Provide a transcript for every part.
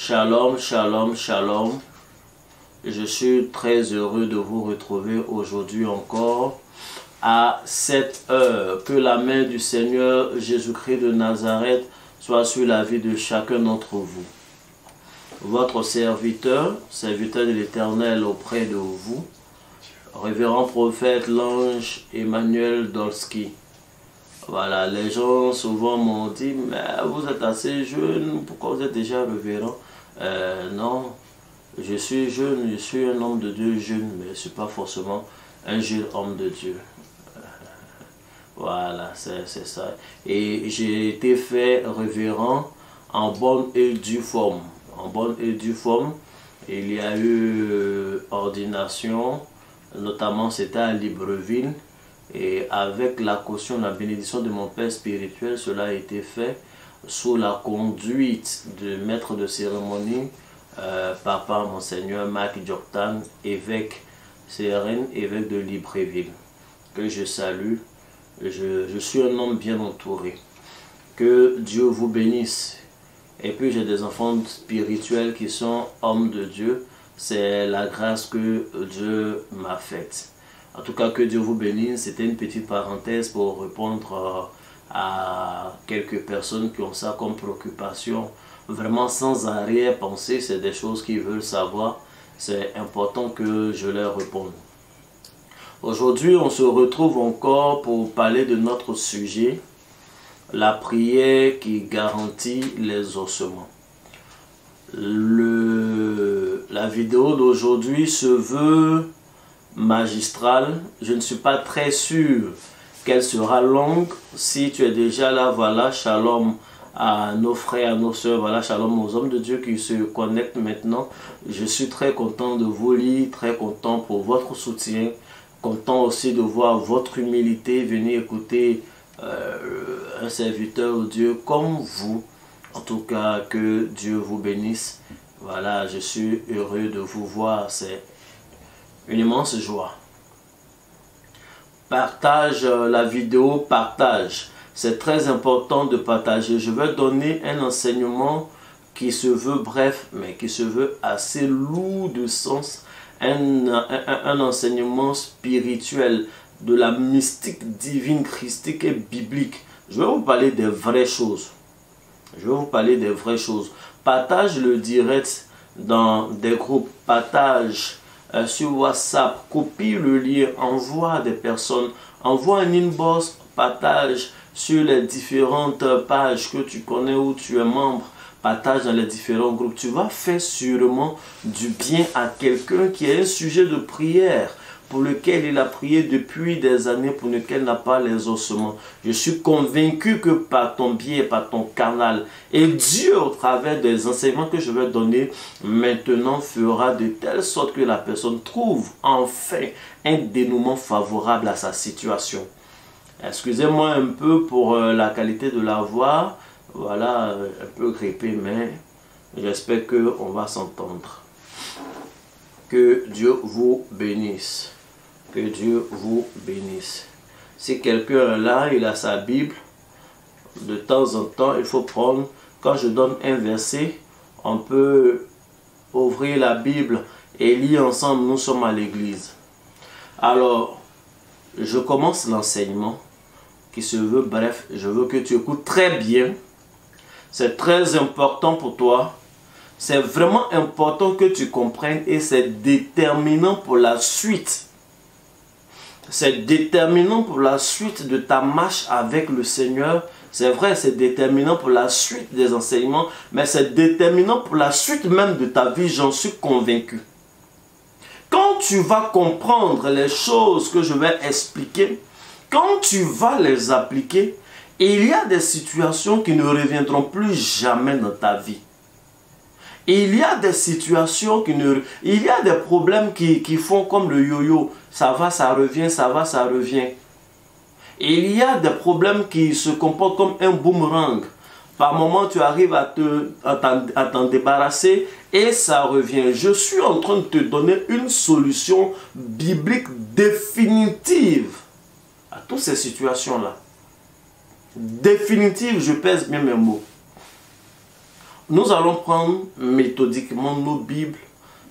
Shalom, shalom, shalom. Je suis très heureux de vous retrouver aujourd'hui encore à cette heure. Que la main du Seigneur Jésus-Christ de Nazareth soit sur la vie de chacun d'entre vous. Votre serviteur de l'Éternel auprès de vous, révérend prophète l'ange Emmanuel Dolski. Voilà, les gens souvent m'ont dit, mais vous êtes assez jeune, pourquoi vous êtes déjà révérend? Non, je suis jeune, je suis un homme de Dieu jeune, mais je ne suis pas forcément un jeune homme de Dieu. Voilà, c'est ça. Et j'ai été fait révérend en bonne et due forme. En bonne et due forme, il y a eu ordination, notamment c'était à Libreville. Et avec la caution, la bénédiction de mon père spirituel, cela a été fait sous la conduite du maître de cérémonie, Papa Monseigneur Marc Djoktan, évêque Sérène, évêque de Libreville, que je salue. Je suis un homme bien entouré. Que Dieu vous bénisse. Et puis j'ai des enfants spirituels qui sont hommes de Dieu. C'est la grâce que Dieu m'a faite. En tout cas, que Dieu vous bénisse. C'était une petite parenthèse pour répondre à quelques personnes qui ont ça comme préoccupation. Vraiment sans arrière-pensée, c'est des choses qu'ils veulent savoir. C'est important que je leur réponde. Aujourd'hui, on se retrouve encore pour parler de notre sujet, la prière qui garantit les ossements. La vidéo d'aujourd'hui se veut magistrale. Je ne suis pas très sûr qu'elle sera longue. Si tu es déjà là, voilà, shalom à nos frères, à nos soeurs, voilà, shalom aux hommes de Dieu qui se connectent maintenant. Je suis très content de vous lire, très content pour votre soutien, content aussi de voir votre humilité, venir écouter un serviteur de Dieu comme vous. En tout cas, que Dieu vous bénisse. Voilà, je suis heureux de vous voir, c'est une immense joie. Partage la vidéo, partage. C'est très important de partager. Je vais donner un enseignement qui se veut bref, mais qui se veut assez lourd de sens. Un enseignement spirituel de la mystique divine, christique et biblique. Je vais vous parler des vraies choses. Je vais vous parler des vraies choses. Partage le direct dans des groupes. Partage sur WhatsApp. Copie le lien. Envoie à des personnes. Envoie un inbox. Partage sur les différentes pages que tu connais où tu es membre. Partage dans les différents groupes. Tu vas faire sûrement du bien à quelqu'un qui a un sujet de prière pour lequel il a prié depuis des années, pour lequel il n'a pas les ossements. Je suis convaincu que par ton biais, par ton canal, et Dieu au travers des enseignements que je vais donner maintenant fera de telle sorte que la personne trouve enfin un dénouement favorable à sa situation. Excusez-moi un peu pour la qualité de la voix. Voilà, un peu grippé, mais j'espère qu'on va s'entendre. Que Dieu vous bénisse. Que Dieu vous bénisse. Si quelqu'un est là, il a sa Bible, de temps en temps, il faut prendre, quand je donne un verset, on peut ouvrir la Bible et lire ensemble, nous sommes à l'église. Alors, je commence l'enseignement qui se veut bref, je veux que tu écoutes très bien. C'est très important pour toi. C'est vraiment important que tu comprennes et c'est déterminant pour la suite. C'est déterminant pour la suite de ta marche avec le Seigneur. C'est vrai, c'est déterminant pour la suite des enseignements, mais c'est déterminant pour la suite même de ta vie, j'en suis convaincu. Quand tu vas comprendre les choses que je vais expliquer, quand tu vas les appliquer, il y a des situations qui ne reviendront plus jamais dans ta vie. Il y a des situations qui ne... Il y a des problèmes qui font comme le yo-yo. Ça va, ça revient, ça va, ça revient. Il y a des problèmes qui se comportent comme un boomerang. Par moment, tu arrives à t'en débarrasser et ça revient. Je suis en train de te donner une solution biblique définitive à toutes ces situations-là. Définitive, je pèse bien mes mots. nous allons prendre méthodiquement nos Bibles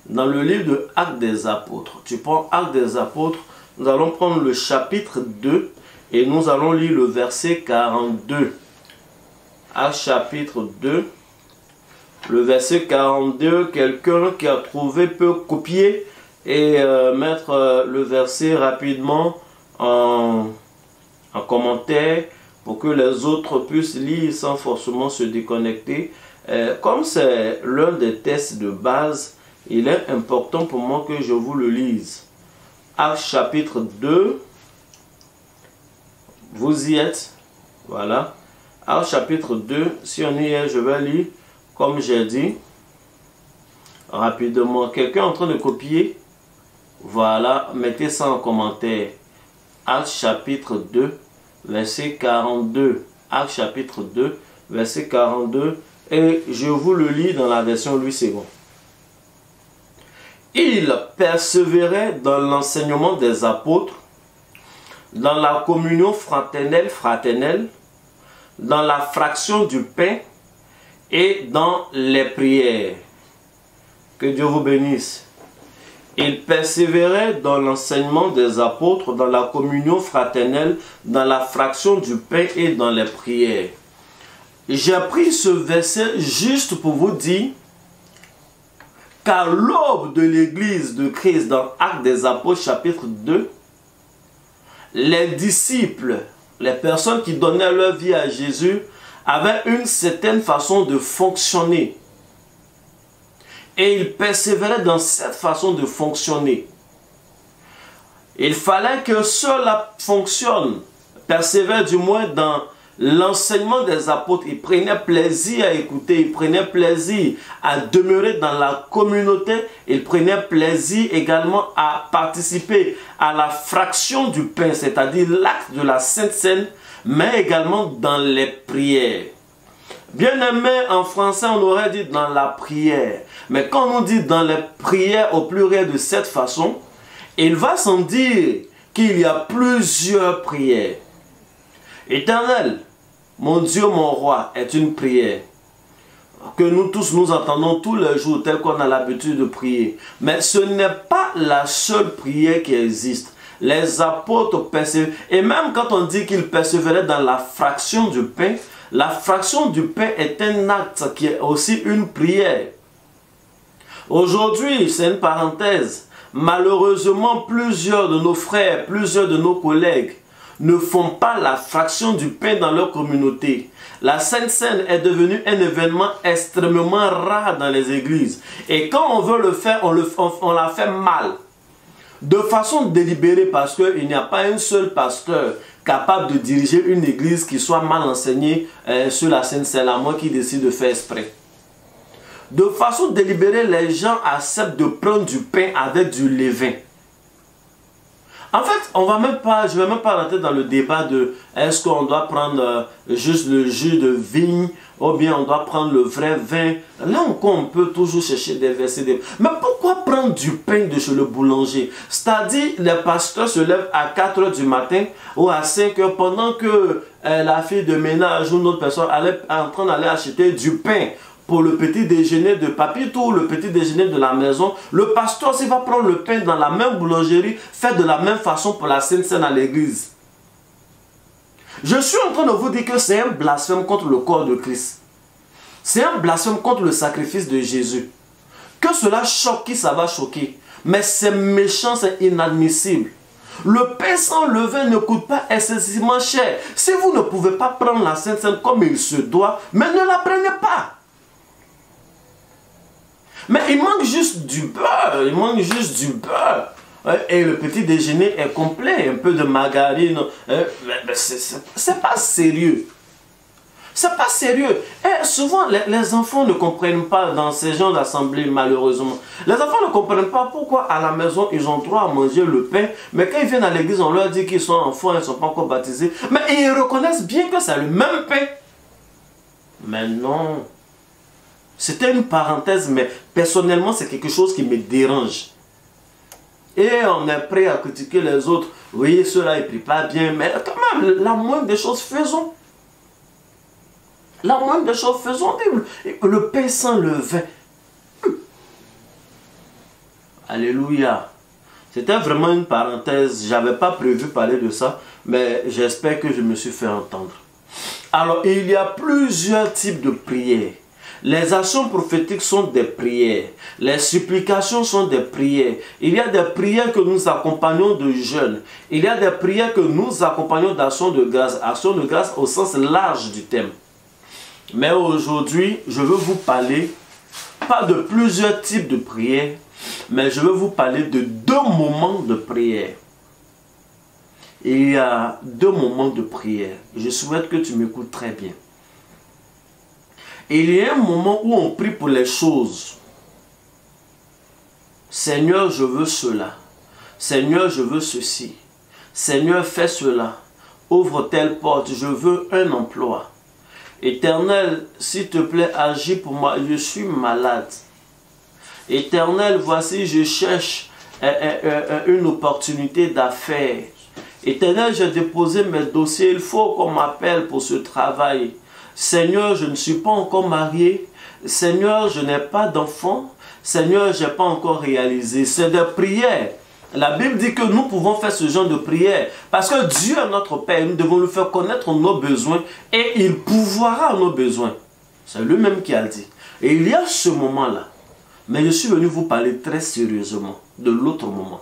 dans le livre de Actes des Apôtres. Tu prends Actes des Apôtres, nous allons prendre le chapitre 2 et nous allons lire le verset 42. Actes chapitre 2, le verset 42, quelqu'un qui a trouvé peut copier et mettre le verset rapidement en commentaire pour que les autres puissent lire sans forcément se déconnecter. Comme c'est l'un des tests de base, il est important pour moi que je vous le lise. Actes chapitre 2, vous y êtes, voilà. Actes chapitre 2, si on y est, je vais lire comme j'ai dit rapidement. Quelqu'un est en train de copier? Voilà, mettez ça en commentaire. Actes chapitre 2, verset 42. Actes chapitre 2, verset 42. Et je vous le lis dans la version Louis II. Il persévérait dans l'enseignement des apôtres, dans la communion fraternelle, dans la fraction du pain et dans les prières. Que Dieu vous bénisse. Il persévérait dans l'enseignement des apôtres, dans la communion fraternelle, dans la fraction du pain et dans les prières. J'ai pris ce verset juste pour vous dire qu'à l'aube de l'église de Christ dans Actes des Apôtres chapitre 2, les disciples, les personnes qui donnaient leur vie à Jésus, avaient une certaine façon de fonctionner. Et ils persévéraient dans cette façon de fonctionner. Il fallait que cela fonctionne, persévèrent du moins dans l'enseignement des apôtres. Ils prenaient plaisir à écouter, ils prenaient plaisir à demeurer dans la communauté, ils prenaient plaisir également à participer à la fraction du pain, c'est-à-dire l'acte de la Sainte Seine, mais également dans les prières. Bien aimé, en français, on aurait dit dans la prière. Mais quand on dit dans les prières au pluriel de cette façon, il va sans dire qu'il y a plusieurs prières. Éternel, mon Dieu, mon roi, est une prière que nous tous nous entendons tous les jours tel qu'on a l'habitude de prier. Mais ce n'est pas la seule prière qui existe. Les apôtres persévéraient. Et même quand on dit qu'ils persévéraient dans la fraction du pain, la fraction du pain est un acte qui est aussi une prière. Aujourd'hui, c'est une parenthèse. Malheureusement, plusieurs de nos frères, plusieurs de nos collègues ne font pas la fraction du pain dans leur communauté. La Sainte Seine est devenue un événement extrêmement rare dans les églises. Et quand on veut le faire, on la fait mal. De façon délibérée, parce qu'il n'y a pas un seul pasteur capable de diriger une église qui soit mal enseignée sur la Sainte Seine, à moins qu'il décide de faire exprès. De façon délibérée, les gens acceptent de prendre du pain avec du levain. En fait, je ne vais même pas rentrer dans le débat de est-ce qu'on doit prendre juste le jus de vigne ou bien on doit prendre le vrai vin. Là encore, on peut toujours chercher des versets. Mais pourquoi prendre du pain de chez le boulanger? C'est-à-dire, les pasteurs se lèvent à 4 h du matin ou à 5 h pendant que la fille de ménage ou une autre personne est en train d'aller acheter du pain pour le petit déjeuner de papito ou le petit déjeuner de la maison. Le pasteur aussi va prendre le pain dans la même boulangerie, fait de la même façon pour la Sainte Seine à l'église. Je suis en train de vous dire que c'est un blasphème contre le corps de Christ. C'est un blasphème contre le sacrifice de Jésus. Que cela choque qui ça va choquer. Mais c'est méchant, c'est inadmissible. Le pain sans levain ne coûte pas excessivement cher. Si vous ne pouvez pas prendre la Sainte Seine comme il se doit, mais ne la prenez pas. Mais il manque juste du beurre, il manque juste du beurre. Et le petit déjeuner est complet, un peu de margarine. C'est pas sérieux. C'est pas sérieux. Et souvent, les enfants ne comprennent pas dans ces genres d'assemblées, malheureusement. Les enfants ne comprennent pas pourquoi à la maison, ils ont droit à manger le pain. Mais quand ils viennent à l'église, on leur dit qu'ils sont enfants, ils ne sont pas encore baptisés. Mais ils reconnaissent bien que c'est le même pain. Mais non. C'était une parenthèse, mais personnellement, c'est quelque chose qui me dérange. Et on est prêt à critiquer les autres. Oui, ceux-là, ils ne prient pas bien. Mais quand même, la moindre des choses, faisons. La moindre des choses, faisons-le. Le pain sans levain. Alléluia. C'était vraiment une parenthèse. Je n'avais pas prévu parler de ça, mais j'espère que je me suis fait entendre. Alors, il y a plusieurs types de prières. Les actions prophétiques sont des prières. Les supplications sont des prières. Il y a des prières que nous accompagnons de jeûne. Il y a des prières que nous accompagnons d'actions de grâce. Actions de grâce au sens large du thème. Mais aujourd'hui, je veux vous parler, pas de plusieurs types de prières, mais je veux vous parler de 2 moments de prière. Il y a 2 moments de prière. Je souhaite que tu m'écoutes très bien. Il y a un moment où on prie pour les choses. Seigneur, je veux cela. Seigneur, je veux ceci. Seigneur, fais cela. Ouvre telle porte. Je veux un emploi. Éternel, s'il te plaît, agis pour moi. Je suis malade. Éternel, voici, je cherche une opportunité d'affaires. Éternel, j'ai déposé mes dossiers. Il faut qu'on m'appelle pour ce travail. Seigneur, je ne suis pas encore marié. Seigneur, je n'ai pas d'enfant. Seigneur, je n'ai pas encore réalisé. C'est des prières. La Bible dit que nous pouvons faire ce genre de prière parce que Dieu est notre Père. Nous devons lui faire connaître nos besoins et il pourvoira nos besoins. C'est lui-même qui a dit. Et il y a ce moment-là. Mais je suis venu vous parler très sérieusement de l'autre moment.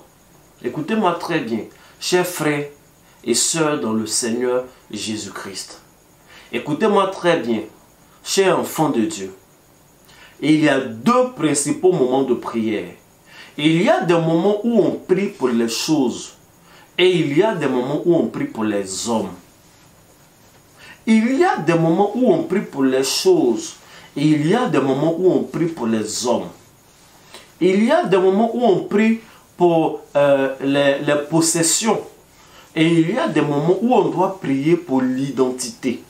Écoutez-moi très bien, chers frères et sœurs dans le Seigneur Jésus-Christ. Écoutez-moi très bien, chers enfants de Dieu. Il y a 2 principaux moments de prière. Il y a des moments où on prie pour les choses et il y a des moments où on prie pour les hommes. Il y a des moments où on prie pour les choses et il y a des moments où on prie pour les hommes. Il y a des moments où on prie pour les possessions et il y a des moments où on doit prier pour l'identité.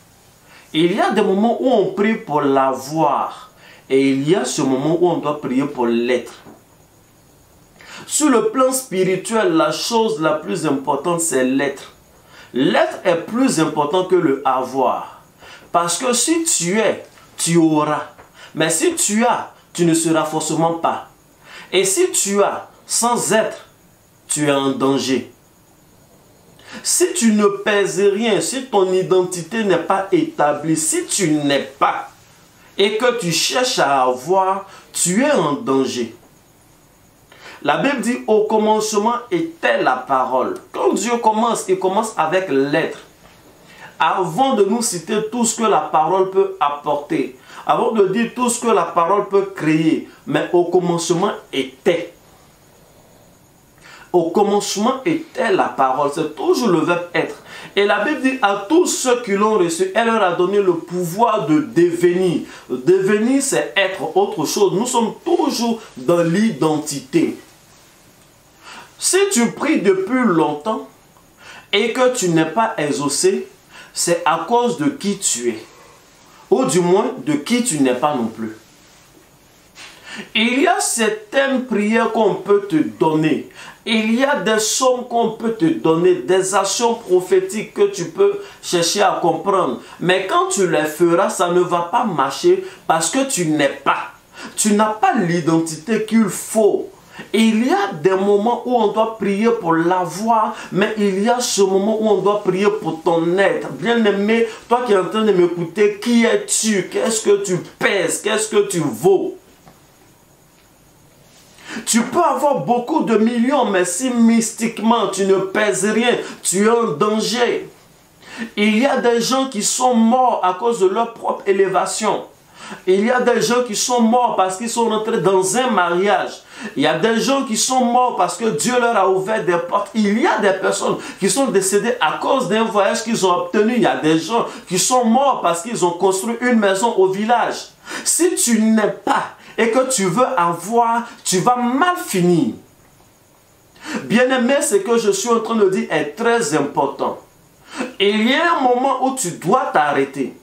Il y a des moments où on prie pour l'avoir et il y a ce moment où on doit prier pour l'être. Sur le plan spirituel, la chose la plus importante, c'est l'être. L'être est plus important que le avoir. Parce que si tu es, tu auras. Mais si tu as, tu ne seras forcément pas. Et si tu as, sans être, tu es en danger. Si tu ne pèses rien, si ton identité n'est pas établie, si tu n'es pas, et que tu cherches à avoir, tu es en danger. La Bible dit, au commencement était la parole. Quand Dieu commence, il commence avec l'être. Avant de nous citer tout ce que la parole peut apporter, avant de dire tout ce que la parole peut créer, mais au commencement était. Au commencement était la parole. C'est toujours le verbe être. Et la Bible dit à tous ceux qui l'ont reçu, elle leur a donné le pouvoir de devenir. Devenir, c'est être autre chose. Nous sommes toujours dans l'identité. Si tu pries depuis longtemps et que tu n'es pas exaucé, c'est à cause de qui tu es. Ou du moins de qui tu n'es pas non plus. Il y a certaines prières qu'on peut te donner. Il y a des sommes qu'on peut te donner, des actions prophétiques que tu peux chercher à comprendre. Mais quand tu les feras, ça ne va pas marcher parce que tu n'es pas. Tu n'as pas l'identité qu'il faut. Il y a des moments où on doit prier pour l'avoir, mais il y a ce moment où on doit prier pour ton être. Bien-aimé, toi qui es en train de m'écouter, qui es-tu? Qu'est-ce que tu pèses? Qu'est-ce que tu vaux? Tu peux avoir beaucoup de millions, mais si mystiquement tu ne pèses rien, tu es en danger. Il y a des gens qui sont morts à cause de leur propre élévation. Il y a des gens qui sont morts parce qu'ils sont rentrés dans un mariage. Il y a des gens qui sont morts parce que Dieu leur a ouvert des portes. Il y a des personnes qui sont décédées à cause d'un voyage qu'ils ont obtenu. Il y a des gens qui sont morts parce qu'ils ont construit une maison au village. Si tu n'es pas et que tu veux avoir, tu vas mal finir. Bien-aimé, ce que je suis en train de dire est très important. Il y a un moment où tu dois t'arrêter.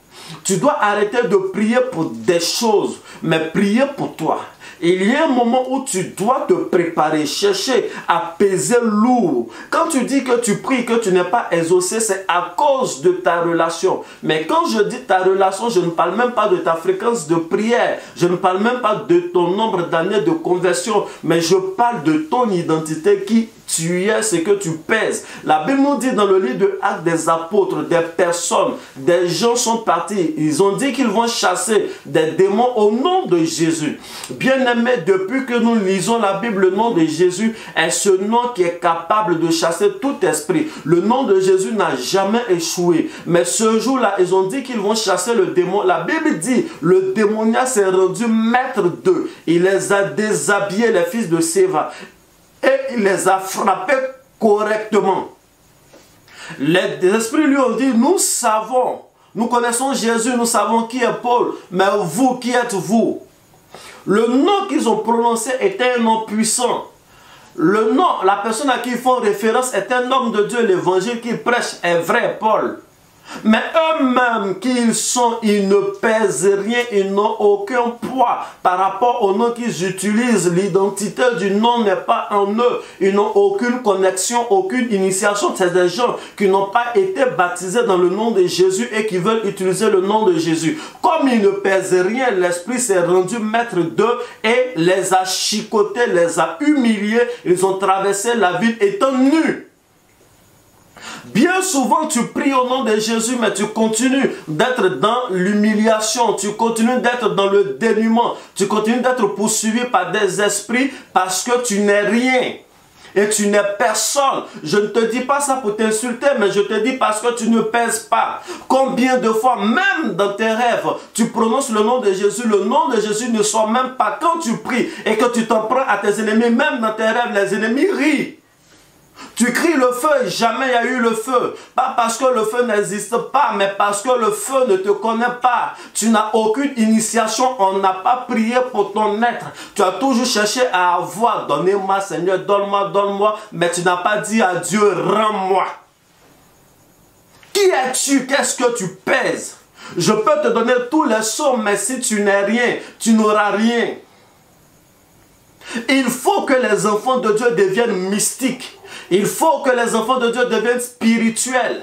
Tu dois arrêter de prier pour des choses, mais prier pour toi. Il y a un moment où tu dois te préparer, chercher à peser lourd. Quand tu dis que tu pries, que tu n'es pas exaucé, c'est à cause de ta relation. Mais quand je dis ta relation, je ne parle même pas de ta fréquence de prière. Je ne parle même pas de ton nombre d'années de conversion. Mais je parle de ton identité qui tu es, ce que tu pèses. La Bible nous dit dans le livre de Actes des Apôtres, des personnes, des gens sont partis. Ils ont dit qu'ils vont chasser des démons au nom de Jésus. Bien-aimés, depuis que nous lisons la Bible, le nom de Jésus est ce nom qui est capable de chasser tout esprit. Le nom de Jésus n'a jamais échoué. Mais ce jour-là, ils ont dit qu'ils vont chasser le démon. La Bible dit, le démoniaque s'est rendu maître d'eux. Il les a déshabillés, les fils de Séva. Et il les a frappés correctement. Les esprits lui ont dit, nous savons, nous connaissons Jésus, nous savons qui est Paul, mais vous, qui êtes-vous? Le nom qu'ils ont prononcé était un nom puissant. Le nom, la personne à qui ils font référence est un homme de Dieu. L'évangile qu'ils prêchent est vrai, Paul. Mais eux-mêmes qu'ils sont, ils ne pèsent rien, ils n'ont aucun poids par rapport au nom qu'ils utilisent. L'identité du nom n'est pas en eux. Ils n'ont aucune connexion, aucune initiation. C'est des gens qui n'ont pas été baptisés dans le nom de Jésus et qui veulent utiliser le nom de Jésus. Comme ils ne pèsent rien, l'Esprit s'est rendu maître d'eux et les a chicotés, les a humiliés. Ils ont traversé la ville étant nus. Bien souvent, tu pries au nom de Jésus, mais tu continues d'être dans l'humiliation, tu continues d'être dans le dénuement, tu continues d'être poursuivi par des esprits parce que tu n'es rien et tu n'es personne. Je ne te dis pas ça pour t'insulter, mais je te dis parce que tu ne pèses pas. Combien de fois, même dans tes rêves, tu prononces le nom de Jésus, le nom de Jésus ne sort même pas quand tu pries et que tu t'en prends à tes ennemis, même dans tes rêves, les ennemis rient. Tu cries le feu, jamais il y a eu le feu. Pas parce que le feu n'existe pas, mais parce que le feu ne te connaît pas. Tu n'as aucune initiation, on n'a pas prié pour ton être. Tu as toujours cherché à avoir, donnez-moi Seigneur, donne-moi, donne-moi, mais tu n'as pas dit à Dieu, rends-moi. Qui es-tu? Qu'est-ce que tu pèses? Je peux te donner tous les sommes, mais si tu n'es rien, tu n'auras rien. Il faut que les enfants de Dieu deviennent mystiques. Il faut que les enfants de Dieu deviennent spirituels.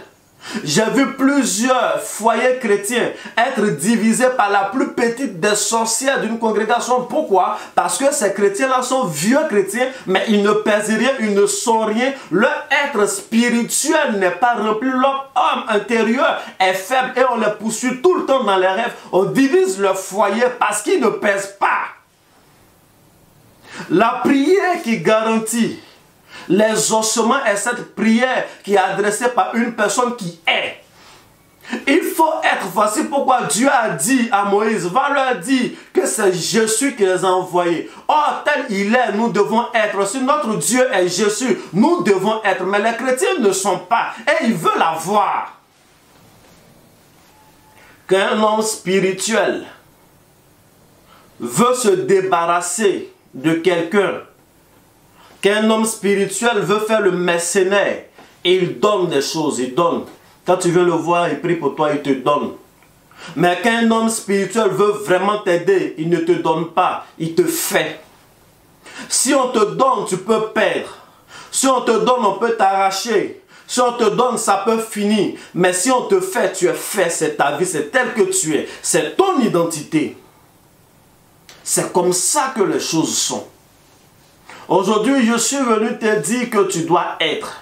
J'ai vu plusieurs foyers chrétiens être divisés par la plus petite des sorcières d'une congrégation. Pourquoi? Parce que ces chrétiens-là sont vieux chrétiens, mais ils ne pèsent rien, ils ne sont rien. Leur être spirituel n'est pas rempli. Leur homme intérieur est faible et on les poursuit tout le temps dans les rêves. On divise leur foyer parce qu'ils ne pèsent pas. La prière qui garantit les ossements est cette prière qui est adressée par une personne qui est. Il faut être facile. Pourquoi Dieu a dit à Moïse, va leur dire que c'est Jésus qui les a envoyés. Or, tel il est, nous devons être. Si notre Dieu est Jésus, nous devons être. Mais les chrétiens ne sont pas. Et ils veulent avoir. Qu'un homme spirituel veut se débarrasser de quelqu'un, qu'un homme spirituel veut faire le mercenaire, et il donne des choses, il donne. Quand tu viens le voir, il prie pour toi, il te donne. Mais qu'un homme spirituel veut vraiment t'aider, il ne te donne pas, il te fait. Si on te donne, tu peux perdre. Si on te donne, on peut t'arracher. Si on te donne, ça peut finir. Mais si on te fait, tu es fait, c'est ta vie, c'est tel que tu es. C'est ton identité. C'est comme ça que les choses sont. Aujourd'hui, je suis venu te dire que tu dois être.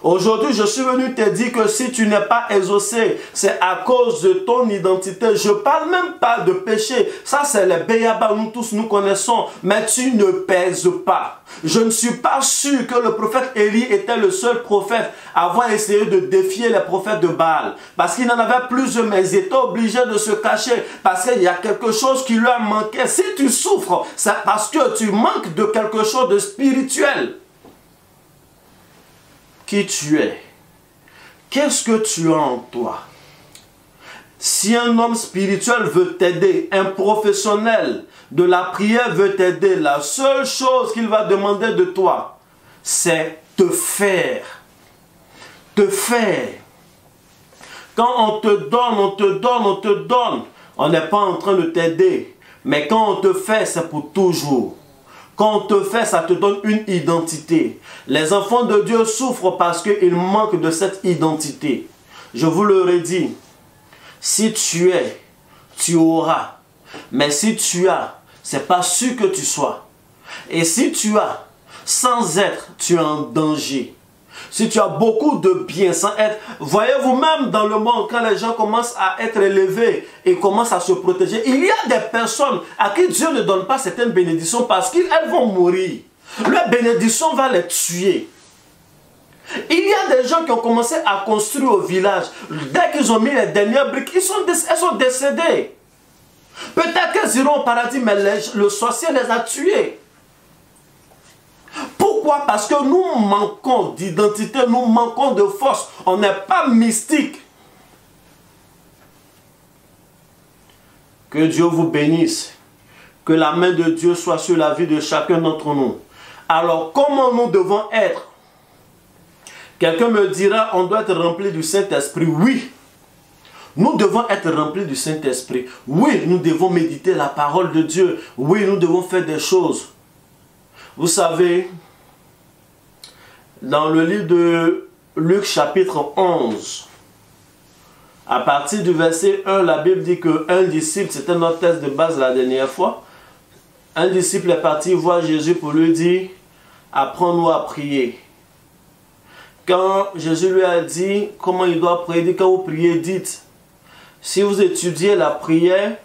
Aujourd'hui, je suis venu te dire que si tu n'es pas exaucé, c'est à cause de ton identité. Je ne parle même pas de péché. Ça, c'est les béyabas, nous tous nous connaissons. Mais tu ne pèses pas. Je ne suis pas sûr que le prophète Élie était le seul prophète à avoir essayé de défier les prophètes de Baal. Parce qu'il en avait plusieurs, mais ils étaient obligés de se cacher. Parce qu'il y a quelque chose qui leur manquait. Si tu souffres, c'est parce que tu manques de quelque chose de spirituel. Qui tu es? Qu'est-ce que tu as en toi? Si un homme spirituel veut t'aider, un professionnel de la prière veut t'aider, la seule chose qu'il va demander de toi, c'est te faire. Te faire. Quand on te donne, on te donne, on te donne, on n'est pas en train de t'aider. Mais quand on te fait, c'est pour toujours. Quand on te fait, ça te donne une identité. Les enfants de Dieu souffrent parce qu'ils manquent de cette identité. Je vous le redis, si tu es, tu auras. Mais si tu as, c'est pas sûr que tu sois. Et si tu as, sans être, tu es en danger. Si tu as beaucoup de biens sans être, voyez-vous même dans le monde, quand les gens commencent à être élevés et commencent à se protéger, il y a des personnes à qui Dieu ne donne pas certaines bénédictions parce qu'elles vont mourir. Leur bénédiction va les tuer. Il y a des gens qui ont commencé à construire au village. Dès qu'ils ont mis les dernières briques, elles sont décédées. Peut-être qu'elles iront au paradis, mais le sorcier les a tués. Pourquoi? Parce que nous manquons d'identité, nous manquons de force. On n'est pas mystique. Que Dieu vous bénisse. Que la main de Dieu soit sur la vie de chacun d'entre nous. Alors, comment nous devons être? Quelqu'un me dira, on doit être rempli du Saint-Esprit. Oui. Nous devons être remplis du Saint-Esprit. Oui, nous devons méditer la parole de Dieu. Oui, nous devons faire des choses. Vous savez, dans le livre de Luc chapitre 11, à partir du verset 1, la Bible dit qu'un disciple, c'était notre test de base la dernière fois, un disciple est parti voir Jésus pour lui dire, apprends-nous à prier. Quand Jésus lui a dit comment il doit prier, il dit, quand vous priez, dites, si vous étudiez la prière,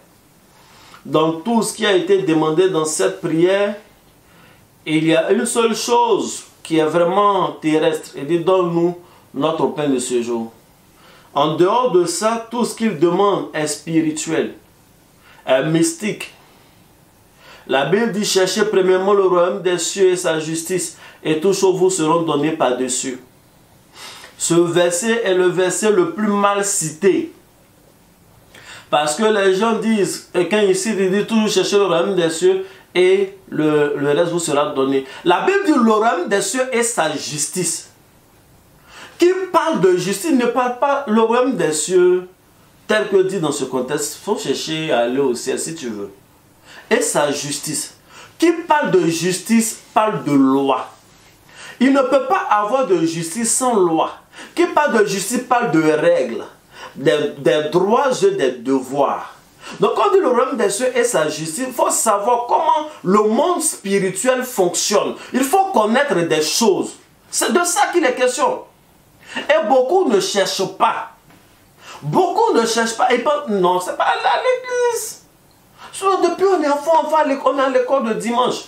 dans tout ce qui a été demandé dans cette prière, il y a une seule chose qui est vraiment terrestre. Il dit, donne-nous notre pain de ce jour. En dehors de ça, tout ce qu'il demande est spirituel, est mystique. La Bible dit, cherchez premièrement le royaume des cieux et sa justice, et toutes choses vous seront données par-dessus. Ce verset est le verset le plus mal cité. Parce que les gens disent, et quand ici il dit toujours chercher le royaume des cieux et le reste vous sera donné. La Bible dit le royaume des cieux et sa justice. Qui parle de justice ne parle pas le royaume des cieux tel que dit dans ce contexte. Il faut chercher à aller au ciel si tu veux. Et sa justice. Qui parle de justice parle de loi. Il ne peut pas avoir de justice sans loi. Qui parle de justice parle de règles, des droits et des devoirs. Donc quand on dit le royaume des cieux et sa justice, il faut savoir comment le monde spirituel fonctionne. Il faut connaître des choses. C'est de ça qu'il est question. Et beaucoup ne cherchent pas. Beaucoup ne cherchent pas. Et pensent, non, c'est pas à l'église. Depuis on est enfant, on est à l'école de dimanche.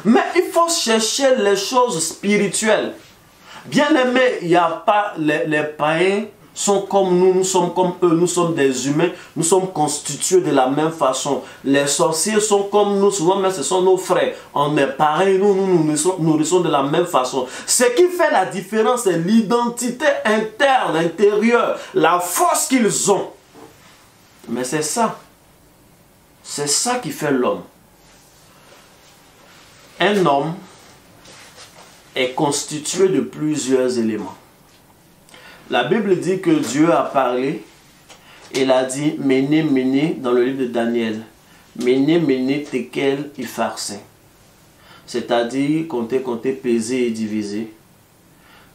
Mais il faut chercher les choses spirituelles. Bien aimé, il n'y a pas les païens sont comme nous, nous sommes comme eux, nous sommes des humains, nous sommes constitués de la même façon. Les sorciers sont comme nous, souvent mais ce sont nos frères. On est pareil, nous nourrissons de la même façon. Ce qui fait la différence, c'est l'identité interne, intérieure, la force qu'ils ont. Mais c'est ça. C'est ça qui fait l'homme. Un homme est constitué de plusieurs éléments. La Bible dit que Dieu a parlé. Il a dit Méné, Méné dans le livre de Daniel. Méné, Méné, Tekel, Upharsin. C'est-à-dire compter, compter, peser et diviser.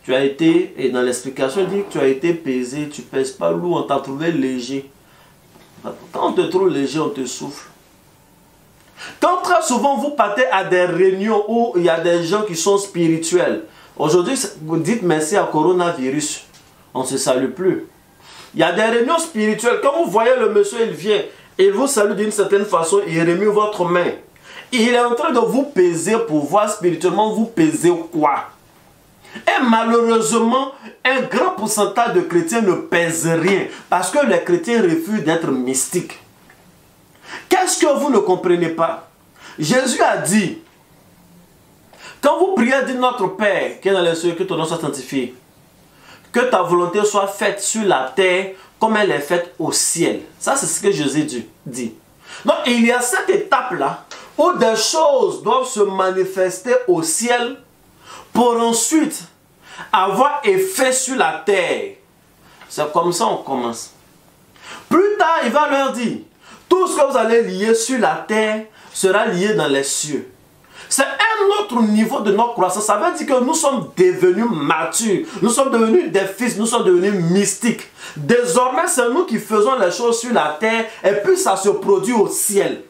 Tu as été, et dans l'explication, il dit que tu as été pesé, tu ne pèses pas lourd, on t'a trouvé léger. Quand on te trouve léger, on te souffle. Quand très souvent vous partez à des réunions où il y a des gens qui sont spirituels. Aujourd'hui, vous dites merci à coronavirus. On ne se salue plus. Il y a des réunions spirituelles. Quand vous voyez le monsieur, il vient. Il vous salue d'une certaine façon. Il remet votre main. Il est en train de vous peser pour voir spirituellement vous peser quoi. Et malheureusement, un grand pourcentage de chrétiens ne pèsent rien. Parce que les chrétiens refusent d'être mystiques. Qu'est-ce que vous ne comprenez pas? Jésus a dit, quand vous priez, dites notre Père, qui est dans les cieux, que ton nom soit sanctifié. Que ta volonté soit faite sur la terre comme elle est faite au ciel. Ça, c'est ce que Jésus dit. Donc, il y a cette étape-là où des choses doivent se manifester au ciel pour ensuite avoir effet sur la terre. C'est comme ça qu'on commence. Plus tard, il va leur dire, Tout ce que vous allez lier sur la terre sera lié dans les cieux. C'est un autre niveau de notre croissance. Ça veut dire que nous sommes devenus matures. Nous sommes devenus des fils. Nous sommes devenus mystiques. Désormais, c'est nous qui faisons les choses sur la terre. Et puis ça se produit au ciel.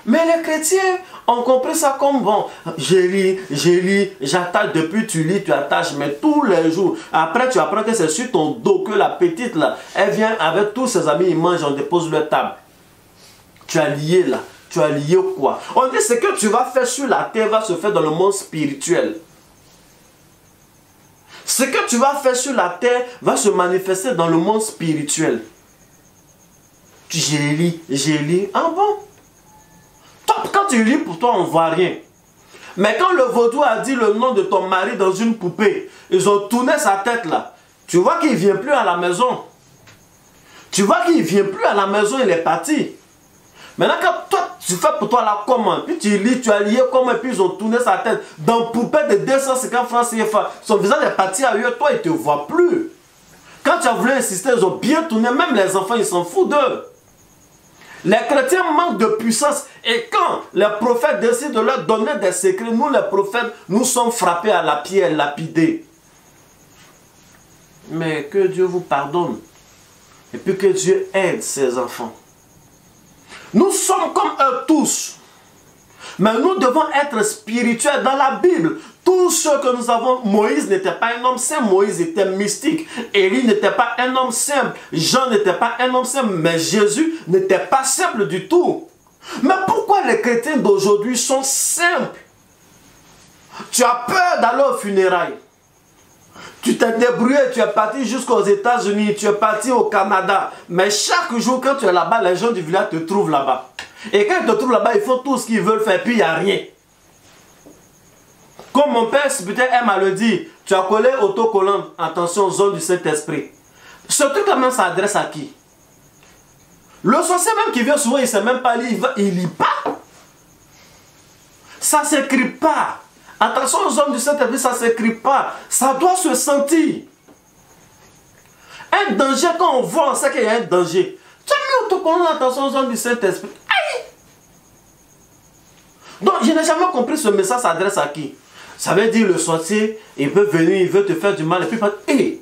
Mais les chrétiens ont compris ça comme bon. Je lis, j'attache. Depuis tu lis, tu attaches. Mais tous les jours. Après, tu apprends que c'est sur ton dos que la petite là, elle vient avec tous ses amis, ils mangent, on dépose leur table. Tu as lié là. Tu as lié quoi? On dit ce que tu vas faire sur la terre va se faire dans le monde spirituel. Ce que tu vas faire sur la terre va se manifester dans le monde spirituel. J'ai lu. Ah bon? Top, quand tu lis pour toi, on ne voit rien. Mais quand le vaudou a dit le nom de ton mari dans une poupée, ils ont tourné sa tête là. Tu vois qu'il ne vient plus à la maison. Tu vois qu'il ne vient plus à la maison, il est parti. Maintenant, quand toi, tu fais pour toi la commande, puis tu lis, tu as lié comme, et puis ils ont tourné sa tête dans poupée de 250 francs CFA. Son visage est parti ailleurs, toi, ils ne te voient plus. Quand tu as voulu insister, ils ont bien tourné, même les enfants, ils s'en foutent d'eux. Les chrétiens manquent de puissance. Et quand les prophètes décident de leur donner des secrets, nous, les prophètes, nous sommes frappés à la pierre, lapidés. Mais que Dieu vous pardonne. Et puis que Dieu aide ses enfants. Nous sommes comme eux tous. Mais nous devons être spirituels. Dans la Bible, tous ceux que nous avons, Moïse n'était pas un homme simple, Moïse était mystique. Élie n'était pas un homme simple, Jean n'était pas un homme simple, mais Jésus n'était pas simple du tout. Mais pourquoi les chrétiens d'aujourd'hui sont simples? Tu as peur d'aller aux funérailles. Tu t'es débrouillé, tu es parti jusqu'aux États-Unis, tu es parti au Canada. Mais chaque jour, quand tu es là-bas, les gens du village te trouvent là-bas. Et quand ils te trouvent là-bas, ils font tout ce qu'ils veulent faire, puis il n'y a rien. Comme mon père, peut-être, aime à le dire, tu as collé autocollant, attention, zone du Saint-Esprit. Ce truc-là même s'adresse à qui? Le sorcier même qui vient souvent, il ne sait même pas lire, il ne lit pas. Ça ne s'écrit pas. Attention aux hommes du Saint-Esprit, ça ne s'écrit pas. Ça doit se sentir. Un danger, quand on voit, on sait qu'il y a un danger. Tu as mis autocollant, attention aux hommes du Saint-Esprit. Aïe! Donc, je n'ai jamais compris ce message s'adresse à qui? Ça veut dire le sorcier, il peut venir, il veut te faire du mal, et puis hey,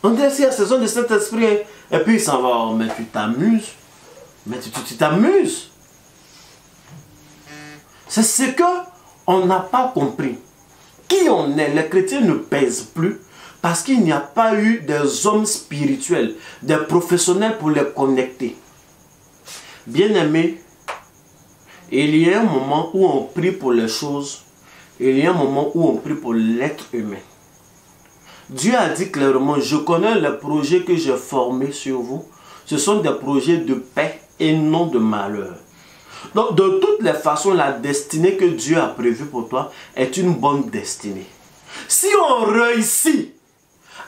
on dit qu'il y a ces hommes du Saint-Esprit, hein. Et puis il s'en va, oh, mais tu t'amuses. Mais tu t'amuses. C'est ce que on n'a pas compris. Qui on est, les chrétiens ne pèsent plus parce qu'il n'y a pas eu des hommes spirituels, des professionnels pour les connecter. Bien-aimés, il y a un moment où on prie pour les choses, il y a un moment où on prie pour l'être humain. Dieu a dit clairement, je connais les projets que j'ai formés sur vous. Ce sont des projets de paix et non de malheur. Donc, de toutes les façons, la destinée que Dieu a prévue pour toi est une bonne destinée. Si on réussit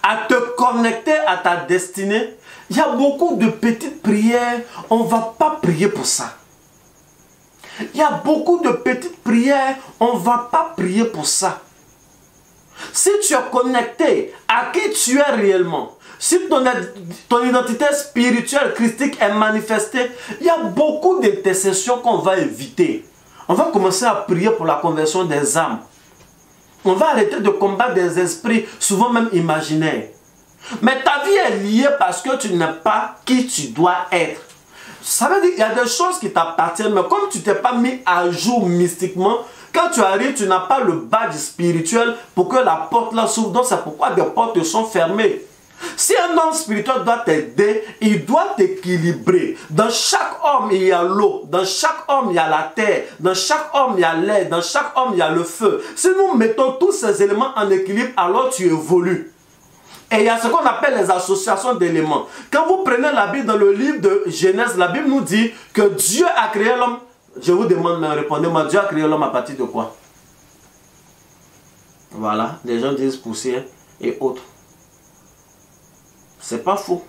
à te connecter à ta destinée, il y a beaucoup de petites prières, on ne va pas prier pour ça. Il y a beaucoup de petites prières, on ne va pas prier pour ça. Si tu es connecté à qui tu es réellement, si ton identité spirituelle christique est manifestée, il y a beaucoup d'intercessions qu'on va éviter. On va commencer à prier pour la conversion des âmes. On va arrêter de combattre des esprits, souvent même imaginaires. Mais ta vie est liée parce que tu n'es pas qui tu dois être. Ça veut dire qu'il y a des choses qui t'appartiennent, mais comme tu ne t'es pas mis à jour mystiquement, quand tu arrives, tu n'as pas le badge spirituel pour que la porte là s'ouvre. Donc c'est pourquoi des portes sont fermées. Si un homme spirituel doit t'aider, il doit t'équilibrer. Dans chaque homme, il y a l'eau. Dans chaque homme, il y a la terre. Dans chaque homme, il y a l'air. Dans chaque homme, il y a le feu. Si nous mettons tous ces éléments en équilibre, alors tu évolues. Et il y a ce qu'on appelle les associations d'éléments. Quand vous prenez la Bible dans le livre de Genèse, la Bible nous dit que Dieu a créé l'homme. Je vous demande, mais répondez-moi, Dieu a créé l'homme à partir de quoi? Voilà, les gens disent poussière et autres. C'est pas faux.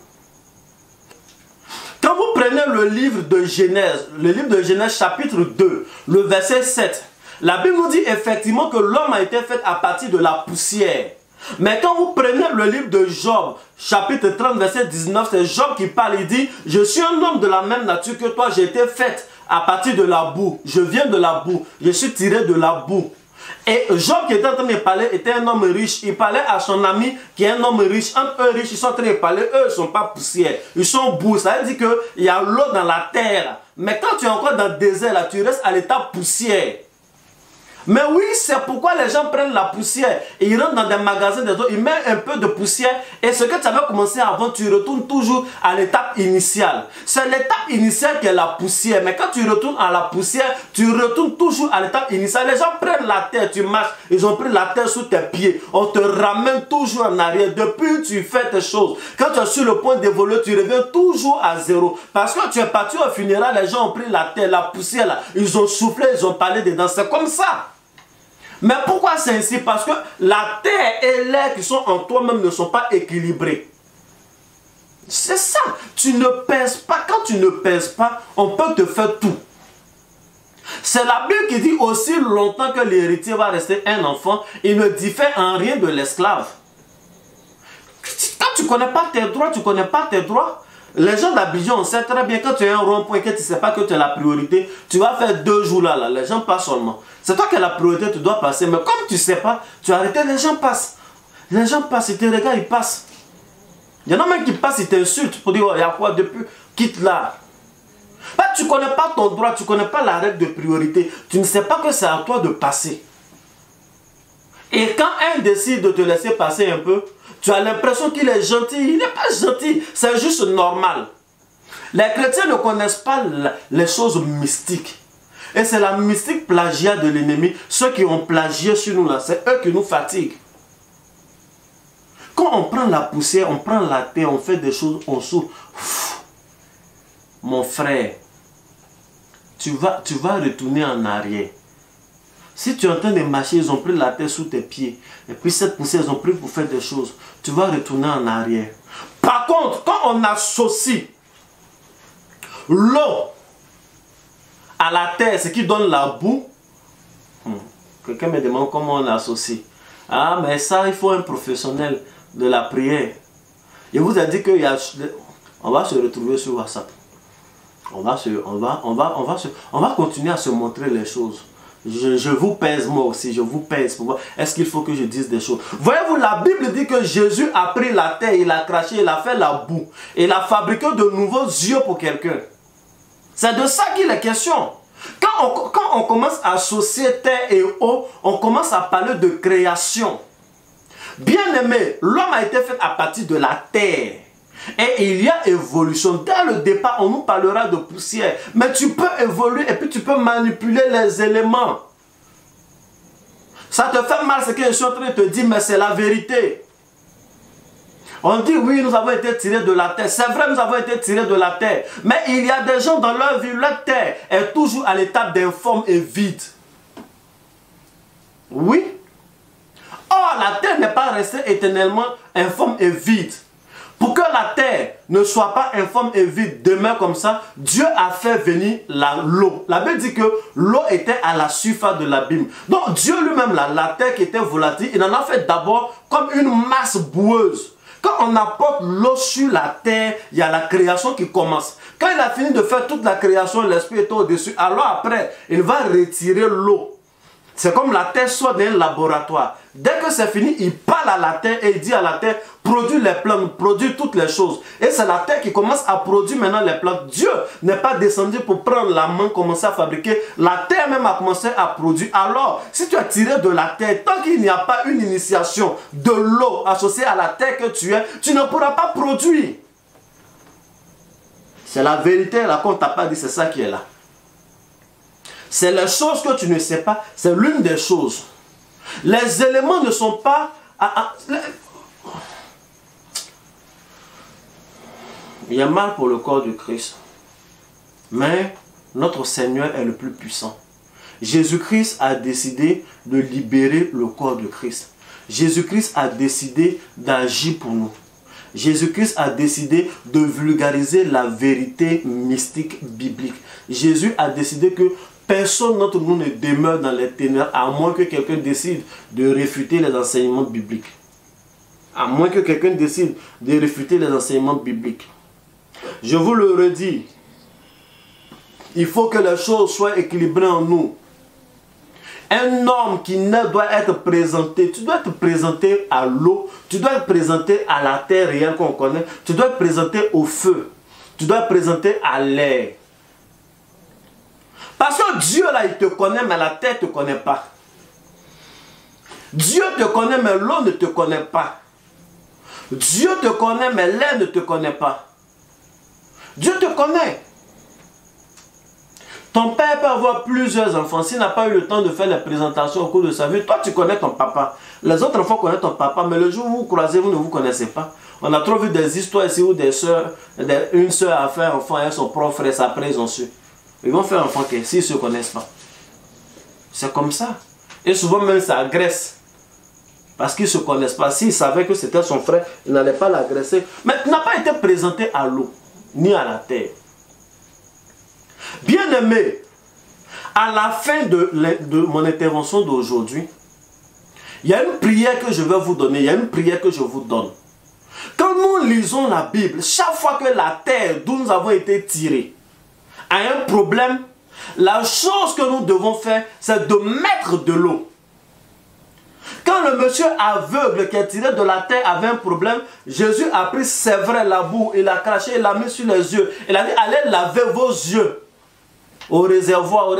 Quand vous prenez le livre de Genèse chapitre 2, le verset 7, la Bible nous dit effectivement que l'homme a été fait à partir de la poussière. Mais quand vous prenez le livre de Job, chapitre 30, verset 19, c'est Job qui parle, il dit, je suis un homme de la même nature que toi, j'ai été fait à partir de la boue, je viens de la boue, je suis tiré de la boue. Et Job qui était en train de parler était un homme riche. Il parlait à son ami qui est un homme riche. Entre eux riches, ils sont en train de parler. Eux, ils ne sont pas poussière. Ils sont boue. Ça veut dire qu'il y a l'eau dans la terre. Mais quand tu es encore dans le désert, là, tu restes à l'état poussière. Mais oui, c'est pourquoi les gens prennent la poussière. Et ils rentrent dans des magasins des autres. Ils mettent un peu de poussière. Et ce que tu avais commencé avant, tu retournes toujours à l'étape initiale. C'est l'étape initiale qui est la poussière. Mais quand tu retournes à la poussière, tu retournes toujours à l'étape initiale. Les gens prennent la terre, tu marches. Ils ont pris la terre sous tes pieds. On te ramène toujours en arrière. Depuis tu fais tes choses. Quand tu es sur le point d'évoluer, tu reviens toujours à zéro. Parce que tu es parti au funérail, les gens ont pris la terre, la poussière là. Ils ont soufflé, ils ont parlé dedans. C'est comme ça. Mais pourquoi c'est ainsi? Parce que la terre et l'air qui sont en toi-même ne sont pas équilibrés. C'est ça. Tu ne pèses pas. Quand tu ne pèses pas, on peut te faire tout. C'est la Bible qui dit aussi longtemps que l'héritier va rester un enfant, il ne diffère en rien de l'esclave. Quand tu ne connais pas tes droits, tu ne connais pas tes droits. Les gens d'Abidjan, on sait très bien, quand tu as un rond-point, que tu ne sais pas que tu as la priorité, tu vas faire 2 jours là, les gens passent seulement. C'est toi qui as la priorité, tu dois passer. Mais comme tu ne sais pas, tu as arrêté, les gens passent. Les gens passent, ils te regardent, ils passent. Il y en a même qui passent, ils t'insultent pour dire, oh, il y a quoi depuis, quitte là. Bah, tu ne connais pas ton droit, tu ne connais pas la règle de priorité. Tu ne sais pas que c'est à toi de passer. Et quand un décide de te laisser passer un peu, tu as l'impression qu'il est gentil. Il n'est pas gentil, c'est juste normal. Les chrétiens ne connaissent pas les choses mystiques. Et c'est la mystique plagiat de l'ennemi. Ceux qui ont plagié sur nous là, c'est eux qui nous fatiguent. Quand on prend la poussière, on prend la terre, on fait des choses, on souffle. Mon frère, tu vas retourner en arrière. Si tu es en train de marcher, ils ont pris la terre sous tes pieds. Et puis cette poussière, ils ont pris pour faire des choses. Tu vas retourner en arrière. Par contre, quand on associe l'eau à la terre, ce qui donne la boue, quelqu'un me demande comment on associe. Ah, mais ça, il faut un professionnel de la prière. Je vous ai dit qu'on va se retrouver sur WhatsApp. On va continuer à se montrer les choses. Je vous pèse moi aussi, je vous pèse pour voir. Est-ce qu'il faut que je dise des choses? Voyez-vous, la Bible dit que Jésus a pris la terre, il a craché, il a fait la boue. Il a fabriqué de nouveaux yeux pour quelqu'un. C'est de ça qu'il est question. Quand on commence à associer terre et eau, on commence à parler de création. Bien aimé, l'homme a été fait à partir de la terre. Et il y a évolution. Dès le départ, on nous parlera de poussière. Mais tu peux évoluer et puis tu peux manipuler les éléments. Ça te fait mal ce que je suis en train de te dire, mais c'est la vérité. On dit oui, nous avons été tirés de la terre. C'est vrai, nous avons été tirés de la terre. Mais il y a des gens dans leur vie, leur terre est toujours à l'étape d'informe et vide. Oui. Or, la terre n'est pas restée éternellement informe et vide. Pour que la terre ne soit pas informe et vide, demeure comme ça, Dieu a fait venir l'eau. La Bible dit que l'eau était à la surface de l'abîme. Donc Dieu lui-même, la terre qui était volatile, il en a fait d'abord comme une masse boueuse. Quand on apporte l'eau sur la terre, il y a la création qui commence. Quand il a fini de faire toute la création, l'esprit est au-dessus. Alors après, il va retirer l'eau. C'est comme la terre sort d'un laboratoire. Dès que c'est fini, il parle à la terre et il dit à la terre, produis les plantes, produis toutes les choses. Et c'est la terre qui commence à produire maintenant les plantes. Dieu n'est pas descendu pour prendre la main, commencer à fabriquer. La terre même a commencé à produire. Alors, si tu as tiré de la terre, tant qu'il n'y a pas une initiation de l'eau associée à la terre que tu es, tu ne pourras pas produire. C'est la vérité là qu'on ne t'a pas dit, c'est ça qui est là. C'est les choses que tu ne sais pas, c'est l'une des choses. Les éléments ne sont pas... Il y a mal pour le corps du Christ. Mais notre Seigneur est le plus puissant. Jésus-Christ a décidé de libérer le corps de Christ. Jésus-Christ a décidé d'agir pour nous. Jésus-Christ a décidé de vulgariser la vérité mystique biblique. Jésus a décidé que personne d'entre nous ne demeure dans les ténèbres à moins que quelqu'un décide de réfuter les enseignements bibliques. À moins que quelqu'un décide de réfuter les enseignements bibliques. Je vous le redis. Il faut que les choses soient équilibrées en nous. Un homme qui doit être présenté, tu dois être présenté à l'eau, tu dois être présenté à la terre réelle qu'on connaît, tu dois être présenté au feu, tu dois être présenté à l'air. Parce que Dieu là, il te connaît, mais la terre ne te connaît pas. Dieu te connaît, mais l'eau ne te connaît pas. Dieu te connaît, mais l'air ne te connaît pas. Dieu te connaît. Ton père peut avoir plusieurs enfants. S'il n'a pas eu le temps de faire les présentations au cours de sa vie, toi tu connais ton papa. Les autres enfants connaissent ton papa, mais le jour où vous croisez, vous ne vous connaissez pas. On a trop vu des histoires ici où des soeurs, une soeur a fait un enfant et son propre frère, après ils ont su. Ils vont faire un enfant s'ils ne se connaissent pas. C'est comme ça. Et souvent même ça agresse. Parce qu'ils ne se connaissent pas. S'ils savaient que c'était son frère, ils n'allaient pas l'agresser. Mais il n'a pas été présenté à l'eau, ni à la terre. Bien-aimé, à la fin de mon intervention d'aujourd'hui, il y a une prière que je vais vous donner, il y a une prière que je vous donne. Quand nous lisons la Bible, chaque fois que la terre d'où nous avons été tirés a un problème, la chose que nous devons faire, c'est de mettre de l'eau. Quand le monsieur aveugle qui est tiré de la terre avait un problème, Jésus a pris, c'est vrai, la boue, il a craché, il l'a mis sur les yeux. Il a dit, allez laver vos yeux. Au réservoir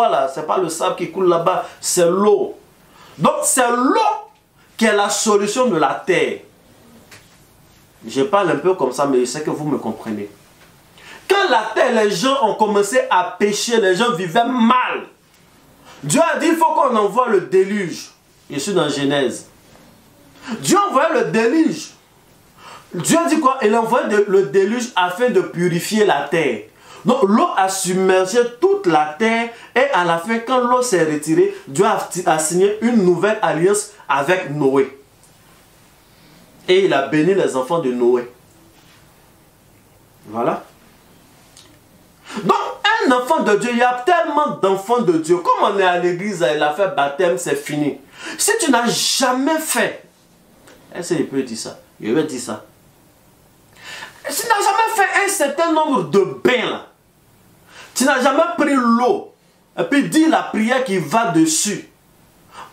là, c'est pas le sable qui coule là-bas, c'est l'eau. Donc c'est l'eau qui est la solution de la terre. Je parle un peu comme ça, mais je sais que vous me comprenez. Quand la terre, les gens ont commencé à pécher, les gens vivaient mal. Dieu a dit, il faut qu'on envoie le déluge. Je suis dans Genèse. Dieu a envoyé le déluge. Dieu a dit quoi? Il a envoyé le déluge afin de purifier la terre. Donc l'eau a submergé toute la terre et à la fin, quand l'eau s'est retirée, Dieu a signé une nouvelle alliance avec Noé. Et il a béni les enfants de Noé. Voilà. Donc un enfant de Dieu, il y a tellement d'enfants de Dieu. Comme on est à l'église, il a fait baptême, c'est fini. Si tu n'as jamais fait, est-ce que je peux dire ça? Je vais dire ça. Si tu n'as jamais fait un certain nombre de bains là, tu n'as jamais pris l'eau et puis dit la prière qui va dessus,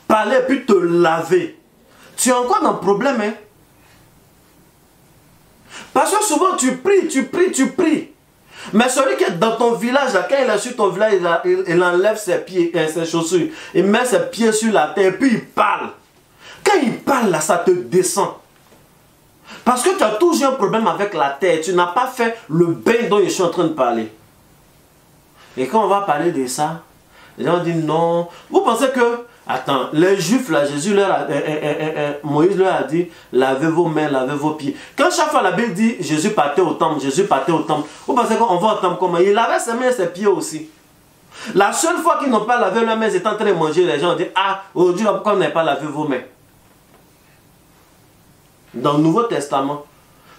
parler et puis te laver, tu es encore dans le problème. Hein? Parce que souvent tu pries. Mais celui qui est dans ton village, là, quand il est sur ton village, il enlève ses pieds, ses chaussures, il met ses pieds sur la terre et puis il parle. Quand il parle là, ça te descend. Parce que tu as toujours un problème avec la terre, tu n'as pas fait le bain dont je suis en train de parler. Et quand on va parler de ça, les gens disent non. Vous pensez que, attends, les Juifs, là, Moïse leur a dit, lavez vos mains, lavez vos pieds. Quand chaque fois la Bible dit, Jésus partait au temple, vous pensez qu'on va au temple comment? Il lavait ses mains et ses pieds aussi. La seule fois qu'ils n'ont pas lavé leurs mains, ils étaient en train de manger, les gens ont dit, ah, aujourd'hui, pourquoi vous n'avez pas lavé vos mains? Dans le Nouveau Testament,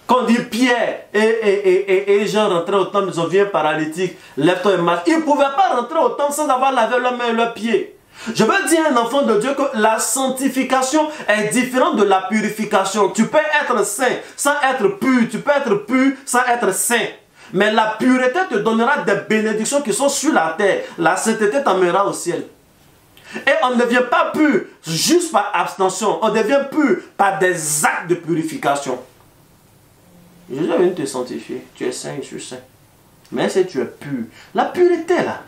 quand on dit Pierre et Jean rentraient au temple, ils ont vu un paralytique, lève-toi et marche. Ils ne pouvaient pas rentrer au temple sans avoir lavé leurs mains et leurs pieds. Je veux dire à un enfant de Dieu que la sanctification est différente de la purification. Tu peux être saint sans être pur, tu peux être pur sans être saint. Mais la pureté te donnera des bénédictions qui sont sur la terre. La sainteté t'emmènera au ciel. Et on ne devient pas pur juste par abstention. On devient pur par des actes de purification. Jésus est venu te sanctifier. Tu es saint, je suis saint. Mais si tu es pur, la pureté là.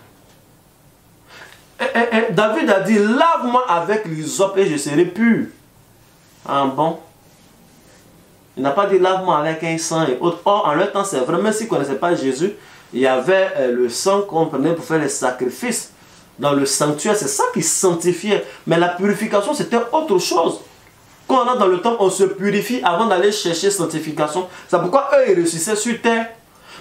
David a dit, lave-moi avec l'hysope et je serai pur. Ah bon? Il n'a pas dit, lave-moi avec un sang et autres. Or, en leur temps, c'est vrai, même s'ils ne connaissaient pas Jésus, il y avait le sang qu'on prenait pour faire les sacrifices. Dans le sanctuaire, c'est ça qui sanctifiait. Mais la purification, c'était autre chose. Quand on est dans le temps, on se purifie avant d'aller chercher sanctification. C'est pourquoi eux, ils réussissaient sur terre.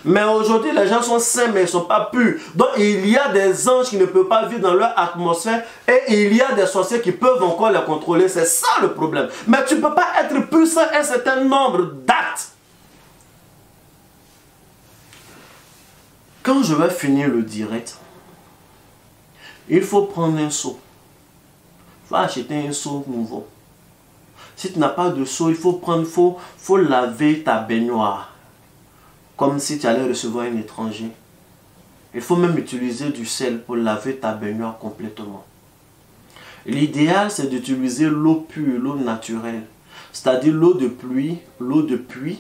Mais aujourd'hui, les gens sont saints, mais ils ne sont pas purs. Donc, il y a des anges qui ne peuvent pas vivre dans leur atmosphère. Et il y a des sorciers qui peuvent encore les contrôler. C'est ça le problème. Mais tu ne peux pas être pur sans un certain nombre d'actes. Quand je vais finir le direct, il faut prendre un seau. Il faut acheter un seau nouveau. Si tu n'as pas de seau, il faut faut laver ta baignoire. Comme si tu allais recevoir un étranger. Il faut même utiliser du sel pour laver ta baignoire complètement. L'idéal, c'est d'utiliser l'eau pure, l'eau naturelle. C'est-à-dire l'eau de pluie, l'eau de puits.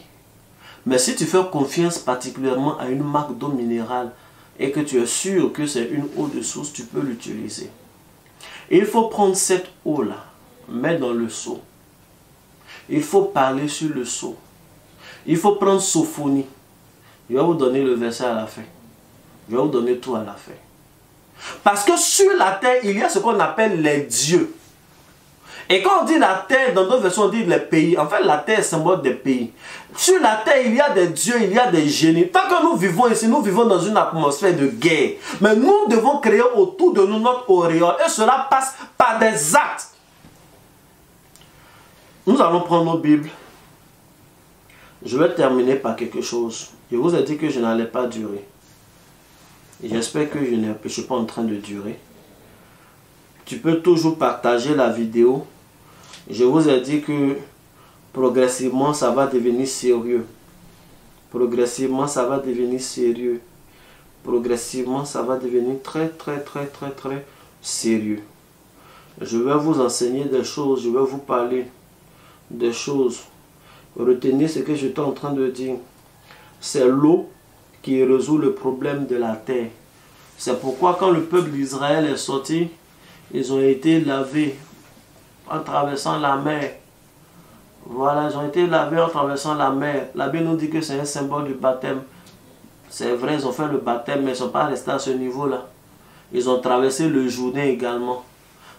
Mais si tu fais confiance particulièrement à une marque d'eau minérale et que tu es sûr que c'est une eau de source, tu peux l'utiliser. Il faut prendre cette eau-là, mettre dans le seau. Il faut parler sur le seau. Il faut prendre Sophonie. Je vais vous donner le verset à la fin. Je vais vous donner tout à la fin. Parce que sur la terre, il y a ce qu'on appelle les dieux. Et quand on dit la terre, dans d'autres versions, on dit les pays. En fait, la terre est symbole des pays. Sur la terre, il y a des dieux, il y a des génies. Tant que nous vivons ici, nous vivons dans une atmosphère de guerre. Mais nous devons créer autour de nous notre auréole. Et cela passe par des actes. Nous allons prendre nos Bibles. Je vais terminer par quelque chose. Je vous ai dit que je n'allais pas durer. J'espère que je ne suis pas en train de durer. Tu peux toujours partager la vidéo. Je vous ai dit que progressivement ça va devenir sérieux. Progressivement ça va devenir sérieux. Progressivement ça va devenir très sérieux. Je vais vous enseigner des choses. Je vais vous parler des choses. Retenez ce que je suis en train de dire. C'est l'eau qui résout le problème de la terre. C'est pourquoi quand le peuple d'Israël est sorti, ils ont été lavés en traversant la mer. Voilà, ils ont été lavés en traversant la mer. La Bible nous dit que c'est un symbole du baptême. C'est vrai, ils ont fait le baptême, mais ils ne sont pas restés à ce niveau-là. Ils ont traversé le Jourdain également.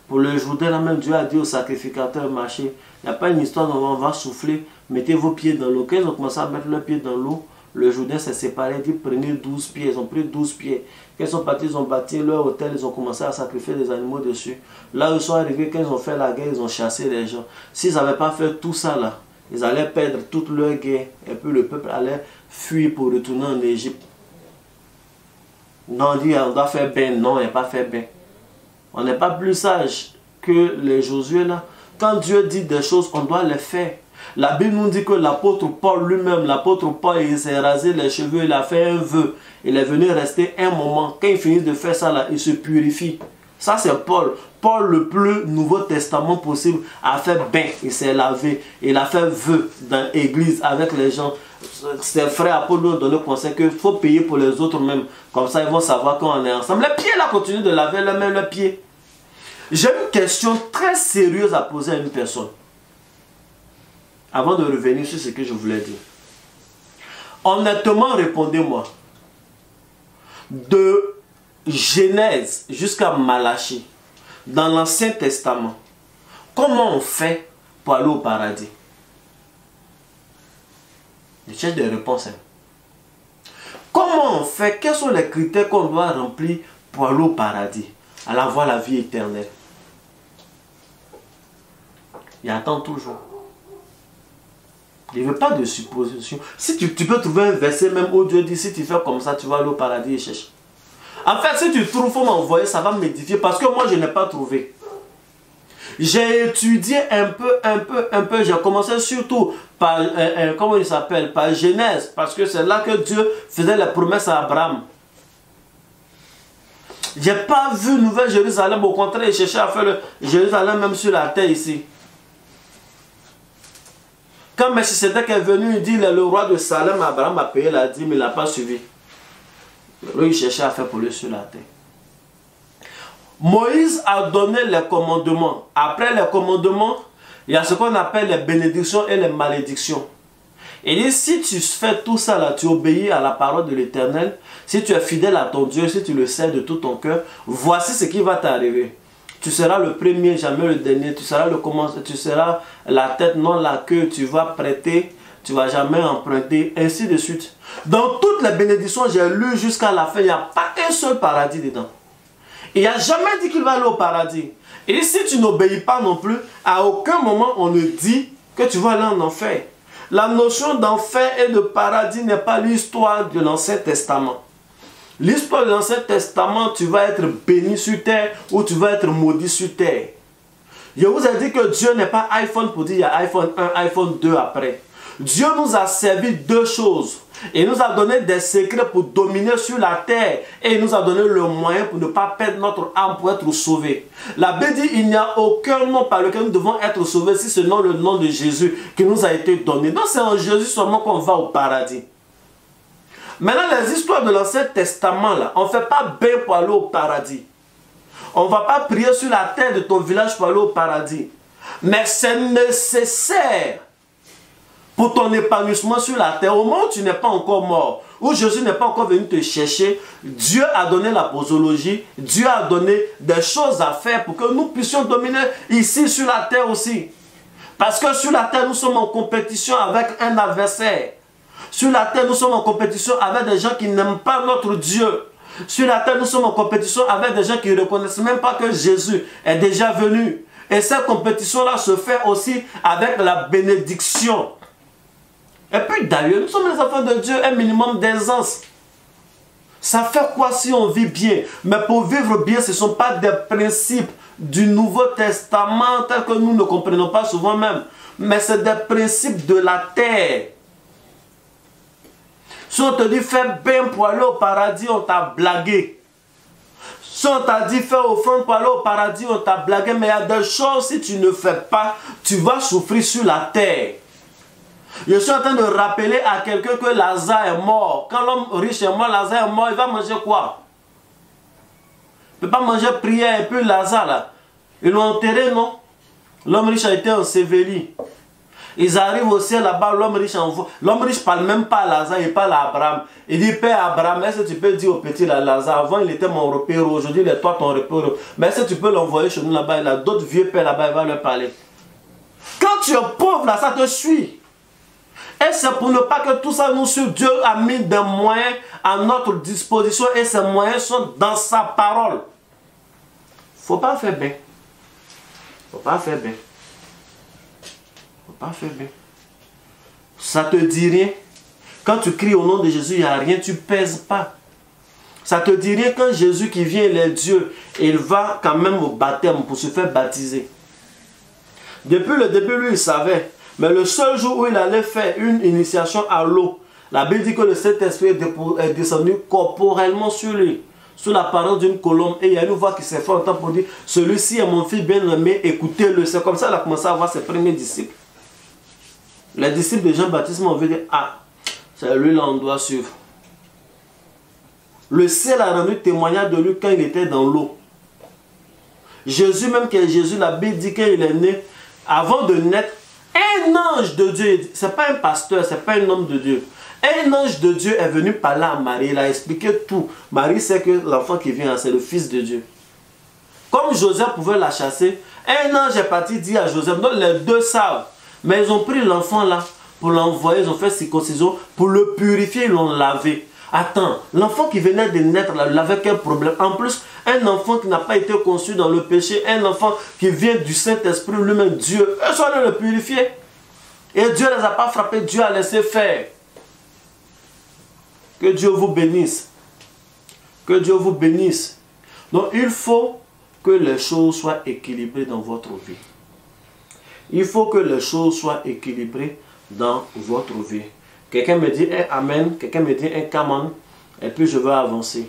Pour le Jourdain, là même, Dieu a dit aux sacrificateurs, marchez. Il n'y a pas une histoire dont on va souffler. Mettez vos pieds dans l'eau. Quand ils ont commencé à mettre leurs pieds dans l'eau, le Jourdain s'est séparé. Il dit, prenez 12 pieds. Ils ont pris 12 pieds. Quand ils sont partis, ils ont bâti leur hôtel. Ils ont commencé à sacrifier des animaux dessus. Là où ils sont arrivés, quand ils ont fait la guerre, ils ont chassé les gens. S'ils n'avaient pas fait tout ça là, ils allaient perdre toute leur guerre. Et puis le peuple allait fuir pour retourner en Égypte. Non, on dit, on doit faire bien. Non, il n'y a pas fait bien. On n'est pas plus sage que les Josué là. Quand Dieu dit des choses, on doit les faire. La Bible nous dit que l'apôtre Paul lui-même, l'apôtre Paul, il s'est rasé les cheveux, il a fait un vœu. Il est venu rester un moment. Quand il finit de faire ça là, il se purifie. Ça c'est Paul. Paul, le plus Nouveau Testament possible, a fait bain. Il s'est lavé. Il a fait vœu dans l'église avec les gens. Ses frères Apollo lui ont donné conseil qu'il faut payer pour les autres même. Comme ça, ils vont savoir qu'on est ensemble. Les pieds là continuent de laver les mains, les pieds. J'ai une question très sérieuse à poser à une personne. Avant de revenir sur ce que je voulais dire. Honnêtement, répondez-moi. De Genèse jusqu'à Malachie, dans l'Ancien Testament, comment on fait pour aller au paradis? Je cherche des réponses. Comment on fait? Quels sont les critères qu'on doit remplir pour aller au paradis? Aller avoir la vie éternelle. Il attend toujours. Il ne veut pas de supposition. Si tu peux trouver un verset même où Dieu dit, si tu fais comme ça, tu vas aller au paradis et chercher. En fait, si tu trouves, il faut m'envoyer, ça va m'édifier parce que moi, je n'ai pas trouvé. J'ai étudié un peu. J'ai commencé surtout par, comment il s'appelle, par Genèse. Parce que c'est là que Dieu faisait les promesses à Abraham. Je n'ai pas vu Nouvelle Jérusalem. Au contraire, il cherchait à faire le Jérusalem même sur la terre ici. Quand Melchisedec est venu, il dit le roi de Salem, Abraham a payé la dîme, il n'a pas suivi. Lui, il cherchait à faire pour lui sur la terre. Moïse a donné les commandements. Après les commandements, il y a ce qu'on appelle les bénédictions et les malédictions. Il dit, si tu fais tout ça là, tu obéis à la parole de l'Éternel, si tu es fidèle à ton Dieu, si tu le sais de tout ton cœur, voici ce qui va t'arriver. Tu seras le premier, jamais le dernier. Tu seras le commencement, tu seras la tête, non la queue. Tu vas prêter, tu ne vas jamais emprunter, ainsi de suite. Dans toutes les bénédictions, j'ai lu jusqu'à la fin, il n'y a pas un seul paradis dedans. Il n'y a jamais dit qu'il va aller au paradis. Et si tu n'obéis pas non plus, à aucun moment on ne dit que tu vas aller en enfer. La notion d'enfer et de paradis n'est pas l'histoire de l'Ancien Testament. L'histoire de l'Ancien Testament, tu vas être béni sur terre ou tu vas être maudit sur terre. Je vous ai dit que Dieu n'est pas iPhone pour dire il y a iPhone 1, iPhone 2 après. Dieu nous a servi deux choses. Il nous a donné des secrets pour dominer sur la terre. Et il nous a donné le moyen pour ne pas perdre notre âme pour être sauvés. La Bible dit il n'y a aucun nom par lequel nous devons être sauvés si ce n'est le nom de Jésus qui nous a été donné. Donc c'est en Jésus seulement qu'on va au paradis. Maintenant les histoires de l'Ancien Testament là, on ne fait pas bien pour aller au paradis. On ne va pas prier sur la terre de ton village pour aller au paradis. Mais c'est nécessaire pour ton épanouissement sur la terre, au moment où tu n'es pas encore mort, où Jésus n'est pas encore venu te chercher, Dieu a donné la posologie, Dieu a donné des choses à faire pour que nous puissions dominer ici sur la terre aussi. Parce que sur la terre, nous sommes en compétition avec un adversaire. Sur la terre, nous sommes en compétition avec des gens qui n'aiment pas notre Dieu. Sur la terre, nous sommes en compétition avec des gens qui ne reconnaissent même pas que Jésus est déjà venu. Et cette compétition-là se fait aussi avec la bénédiction. Et puis d'ailleurs, nous sommes les enfants de Dieu, un minimum d'aisance. Ça fait quoi si on vit bien? Mais pour vivre bien, ce ne sont pas des principes du Nouveau Testament tels que nous ne comprenons pas souvent même. Mais c'est des principes de la terre. Si on te dit fais bien pour aller au paradis, on t'a blagué. Si on t'a dit fais offrande pour aller au paradis, on t'a blagué. Mais il y a des choses, si tu ne fais pas, tu vas souffrir sur la terre. Je suis en train de rappeler à quelqu'un que Lazare est mort. Quand l'homme riche est mort, Lazare est mort, il va manger quoi? Il ne peut pas manger prière et puis Lazare là. Ils l'ont enterré, non? L'homme riche a été enseveli. Ils arrivent au ciel là-bas, l'homme riche envoie. L'homme riche ne parle même pas à Lazare, il parle à Abraham. Il dit, Père Abraham, est-ce que tu peux dire au petit là, Lazare, avant il était mon repère, aujourd'hui il est toi ton repère. Mais est-ce que tu peux l'envoyer chez nous là-bas? Il a d'autres vieux pères là-bas, il va leur parler. Quand tu es pauvre là, ça te suit. Et c'est pour ne pas que tout ça nous suive. Dieu a mis des moyens à notre disposition et ces moyens sont dans sa parole. Il ne faut pas faire bien. Il ne faut pas faire bien. Il ne faut pas faire bien. Ça ne te dit rien. Quand tu cries au nom de Jésus, il n'y a rien, tu ne pèses pas. Ça ne te dit rien quand Jésus qui vient, il est Dieu. Et il va quand même au baptême pour se faire baptiser. Depuis le début, lui, il savait. Mais le seul jour où il allait faire une initiation à l'eau, la Bible dit que le Saint-Esprit est descendu corporellement sur lui, sous la parole d'une colombe. Et il y a une voix qui s'est fait entendre pour dire, celui-ci est mon fils bien-aimé, écoutez-le. C'est comme ça qu'il a commencé à avoir ses premiers disciples. Les disciples de Jean-Baptiste m'ont vu dire, ah, c'est lui là on doit suivre. Le ciel a rendu témoignage de lui quand il était dans l'eau. Jésus, même qui est Jésus, la Bible dit qu'il est né, avant de naître, un ange de Dieu, ce n'est pas un pasteur, ce n'est pas un homme de Dieu. Un ange de Dieu est venu parler à Marie, il a expliqué tout. Marie sait que l'enfant qui vient, c'est le fils de Dieu. Comme Joseph pouvait la chasser, un ange est parti dire à Joseph, donc les deux savent. Mais ils ont pris l'enfant là, pour l'envoyer, ils ont fait circoncision, pour le purifier, ils l'ont lavé. Attends, l'enfant qui venait de naître là, il avait quel problème? En plus, un enfant qui n'a pas été conçu dans le péché, un enfant qui vient du Saint-Esprit lui-même, Dieu, eux sont allés le purifier. Et Dieu ne les a pas frappés, Dieu a laissé faire. Que Dieu vous bénisse. Que Dieu vous bénisse. Donc il faut que les choses soient équilibrées dans votre vie. Il faut que les choses soient équilibrées dans votre vie. Quelqu'un me dit un amen, quelqu'un me dit un come on, et puis je veux avancer.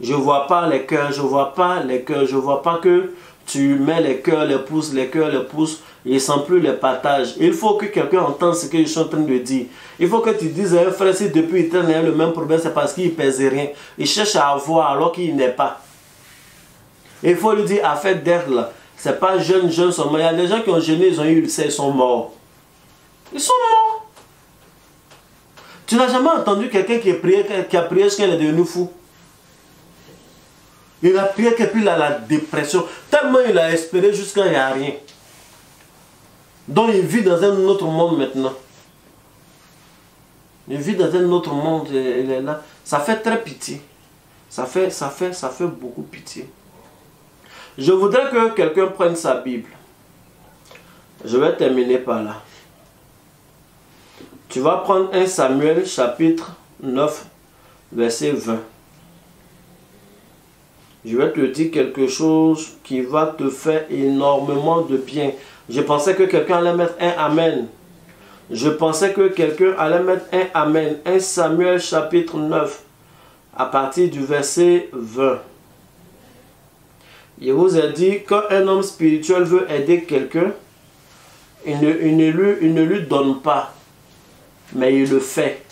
Je ne vois pas les cœurs, je ne vois pas les cœurs, je ne vois pas que tu mets les cœurs, les pouces, et sans plus les partages. Il faut que quelqu'un entende ce que je suis en train de dire. Il faut que tu dises à un frère, si depuis il a le même problème, c'est parce qu'il ne pèse rien. Il cherche à avoir alors qu'il n'est pas. Il faut lui dire, affaire d'être là, ce n'est pas jeune seulement. Il y a des gens qui ont jeûné, ils ont eu ulcère, ils sont morts. Ils sont morts. Tu n'as jamais entendu quelqu'un qui a prié jusqu'à il est devenu fou? Il a prié et puis il a la dépression. Tellement il a espéré jusqu'à il n'y a rien. Donc il vit dans un autre monde maintenant. Il vit dans un autre monde. Il est là. Ça fait très pitié. Ça fait beaucoup pitié. Je voudrais que quelqu'un prenne sa Bible. Je vais terminer par là. Tu vas prendre 1 Samuel chapitre 9, verset 20. Je vais te dire quelque chose qui va te faire énormément de bien. Je pensais que quelqu'un allait mettre un amen. Je pensais que quelqu'un allait mettre un amen. 1 Samuel chapitre 9, à partir du verset 20. Je vous ai dit, quand un homme spirituel veut aider quelqu'un, il ne lui donne pas, mais il le fait.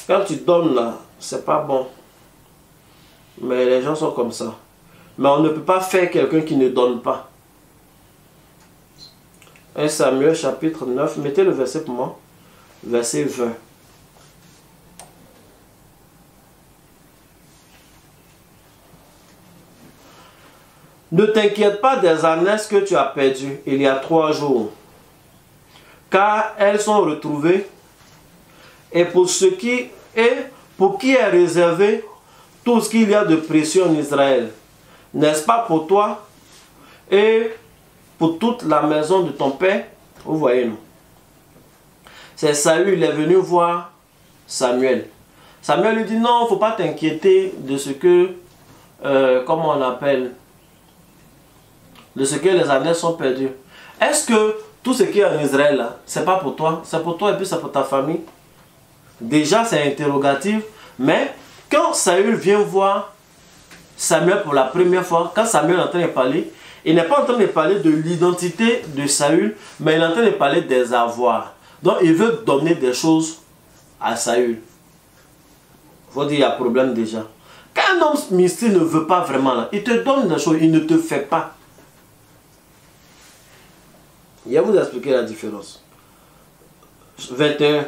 Quand tu donnes là, c'est pas bon. Mais les gens sont comme ça. Mais on ne peut pas faire quelqu'un qui ne donne pas. 1 Samuel chapitre 9, mettez le verset pour moi. Verset 20. Ne t'inquiète pas des ânesses que tu as perdues il y a 3 jours, car elles sont retrouvées, et pour qui est réservé tout ce qu'il y a de précieux en Israël. N'est-ce pas pour toi et pour toute la maison de ton père? Vous voyez, non? C'est Saül, il est venu voir Samuel. Samuel lui dit, non, il ne faut pas t'inquiéter de ce que, comment on appelle, de ce que les ânesses sont perdues. Est-ce que tout ce qui est en Israël, là, c'est pas pour toi? C'est pour toi et puis c'est pour ta famille? Déjà, c'est interrogatif, mais quand Saül vient voir Samuel pour la première fois, quand Samuel est en train de parler, il n'est pas en train de parler de l'identité de Saül, mais il est en train de parler des avoirs. Donc, il veut donner des choses à Saül. Il faut dire, il y a problème déjà. Quand un homme mystique ne veut pas vraiment, là, il te donne des choses, il ne te fait pas. Je vais vous expliquer la différence. 21.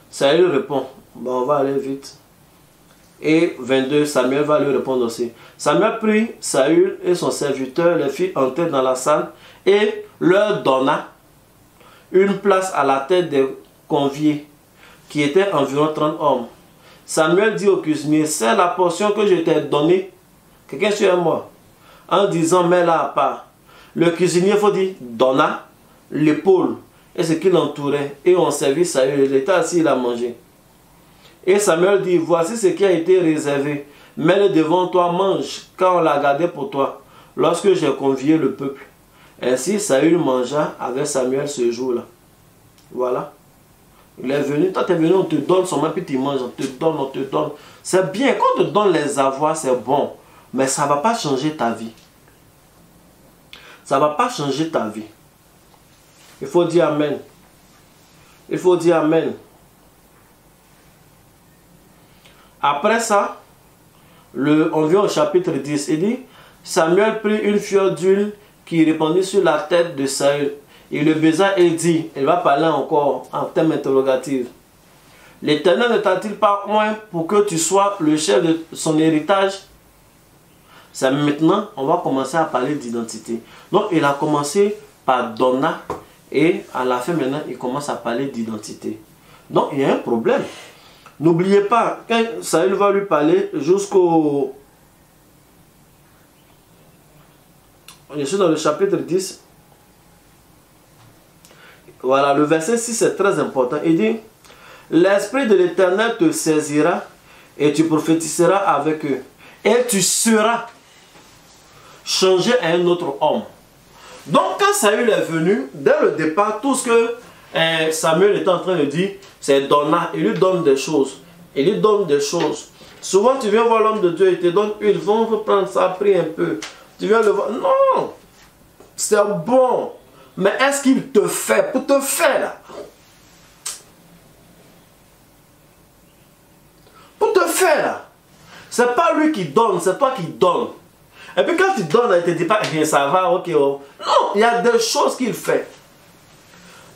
Saül répond, bon, on va aller vite. Et 22, Samuel va lui répondre aussi. Samuel prit Saül et son serviteur, les fit entrer dans la salle et leur donna une place à la tête des conviés, qui étaient environ 30 hommes. Samuel dit au cuisinier, c'est la portion que je t'ai donnée. Quelqu'un suit moi? En disant, mets-la à part. Le cuisinier, il faut dire, donna l'épaule et ce qui l'entourait, et on servit Saül. Il était assis, il a mangé. Et Samuel dit, voici ce qui a été réservé. Mets-le devant toi, mange, car on l'a gardé pour toi, lorsque j'ai convié le peuple. Ainsi, Saül mangea avec Samuel ce jour-là. Voilà. Il est venu, toi tu es venu, on te donne seulement, puis tu manges, on te donne. C'est bien, quand on te donne les avoirs, c'est bon. Mais ça ne va pas changer ta vie. Ça ne va pas changer ta vie. Il faut dire Amen. Il faut dire Amen. Après ça, on vient au chapitre 10. Il dit, Samuel prit une fiole d'huile qui répandit sur la tête de Saül. Il le baisa et dit, il va parler encore en termes interrogatifs. L'Éternel ne t'a-t-il pas oint pour que tu sois le chef de son héritage? C'est maintenant, on va commencer à parler d'identité. Donc, il a commencé par Donna et à la fin maintenant, il commence à parler d'identité. Donc, il y a un problème. N'oubliez pas, quand Saül va lui parler jusqu'au... Je suis dans le chapitre 10. Voilà, le verset 6 est très important. Il dit, l'Esprit de l'Éternel te saisira et tu prophétiseras avec eux. Et tu seras changé à un autre homme. Donc quand Saül est venu, dès le départ, tout ce que Samuel était en train de dire, c'est Donna. Il lui donne des choses. Il lui donne des choses. Souvent tu viens voir l'homme de Dieu, il te donne une, on peut prendre ça, prie un peu. Tu viens le voir. Non, c'est bon. Mais est-ce qu'il te fait pour te faire là? Pour te faire là. C'est pas lui qui donne, c'est toi qui donnes. Et puis quand tu donnes, il ne te dit pas, ça va, ok. Oh. Non, il y a des choses qu'il fait.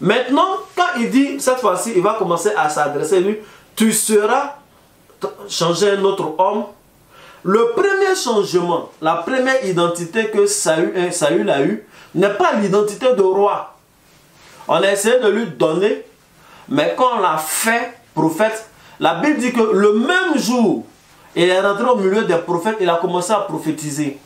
Maintenant, quand il dit, cette fois-ci, il va commencer à s'adresser à lui, tu seras changé un autre homme. Le premier changement, la première identité que Saül a eue, n'est pas l'identité de roi. On a essayé de lui donner, mais quand on l'a fait prophète, la Bible dit que le même jour, il est rentré au milieu des prophètes, il a commencé à prophétiser.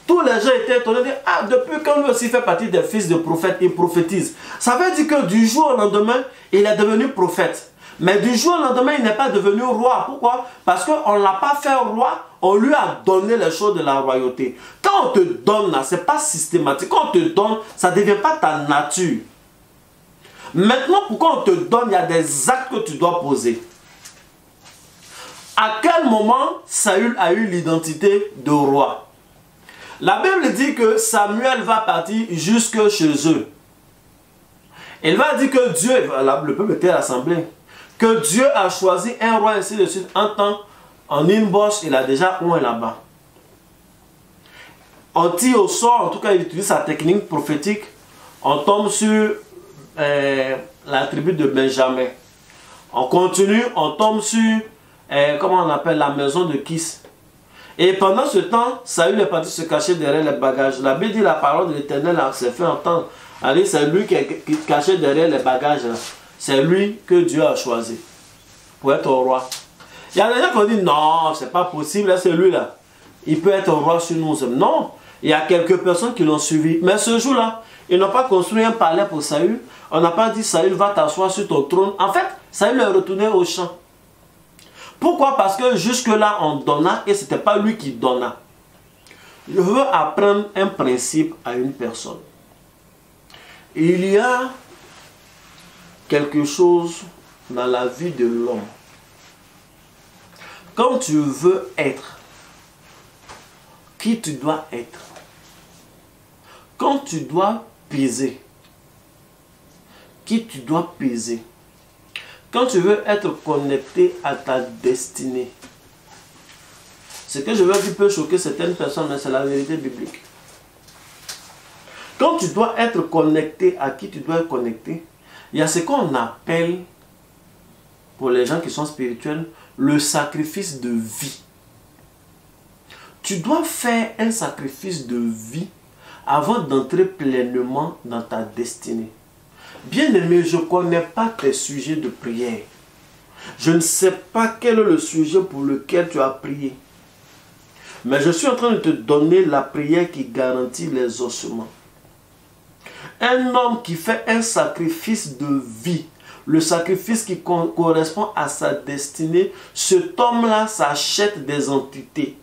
Tous les gens étaient étonnés, ah, depuis quand lui aussi fait partie des fils de prophètes, il prophétise. Ça veut dire que du jour au lendemain, il est devenu prophète. Mais du jour au lendemain, il n'est pas devenu roi. Pourquoi? Parce qu'on ne l'a pas fait roi, on lui a donné les choses de la royauté. Quand on te donne, ce n'est pas systématique. Quand on te donne, ça ne devient pas ta nature. Maintenant, pourquoi on te donne, il y a des actes que tu dois poser. À quel moment Saül a eu l'identité de roi? La Bible dit que Samuel va partir jusque chez eux. Il va dire que Dieu, le peuple était rassemblé, que Dieu a choisi un roi ainsi de suite. Un temps, en une bosse, il a déjà un là-bas. On tire au sort, en tout cas il utilise sa technique prophétique. On tombe sur la tribu de Benjamin. On continue, on tombe sur, comment on appelle, la maison de Kis. Et pendant ce temps, Saül est parti se cacher derrière les bagages. La Bible dit la parole de l'Éternel s'est fait entendre. Allez, c'est lui qui est caché derrière les bagages. C'est lui que Dieu a choisi pour être roi. Il y a des gens qui ont dit non, c'est pas possible, c'est lui là. Il peut être roi sur nous. Non, il y a quelques personnes qui l'ont suivi. Mais ce jour-là, ils n'ont pas construit un palais pour Saül. On n'a pas dit Saül va t'asseoir sur ton trône. En fait, Saül est retourné au champ. Pourquoi? Parce que jusque-là, on donna et ce n'était pas lui qui donna. Je veux apprendre un principe à une personne. Il y a quelque chose dans la vie de l'homme. Quand tu veux être qui tu dois être, quand tu dois peser, qui tu dois peser, quand tu veux être connecté à ta destinée. Ce que je veux dire peut choquer certaines personnes, mais c'est la vérité biblique. Quand tu dois être connecté à qui tu dois être connecté, il y a ce qu'on appelle, pour les gens qui sont spirituels, le sacrifice de vie. Tu dois faire un sacrifice de vie avant d'entrer pleinement dans ta destinée. Bien-aimé, je ne connais pas tes sujets de prière. Je ne sais pas quel est le sujet pour lequel tu as prié. Mais je suis en train de te donner la prière qui garantit les ossements. Un homme qui fait un sacrifice de vie, le sacrifice qui correspond à sa destinée, cet homme-là s'achète des entités.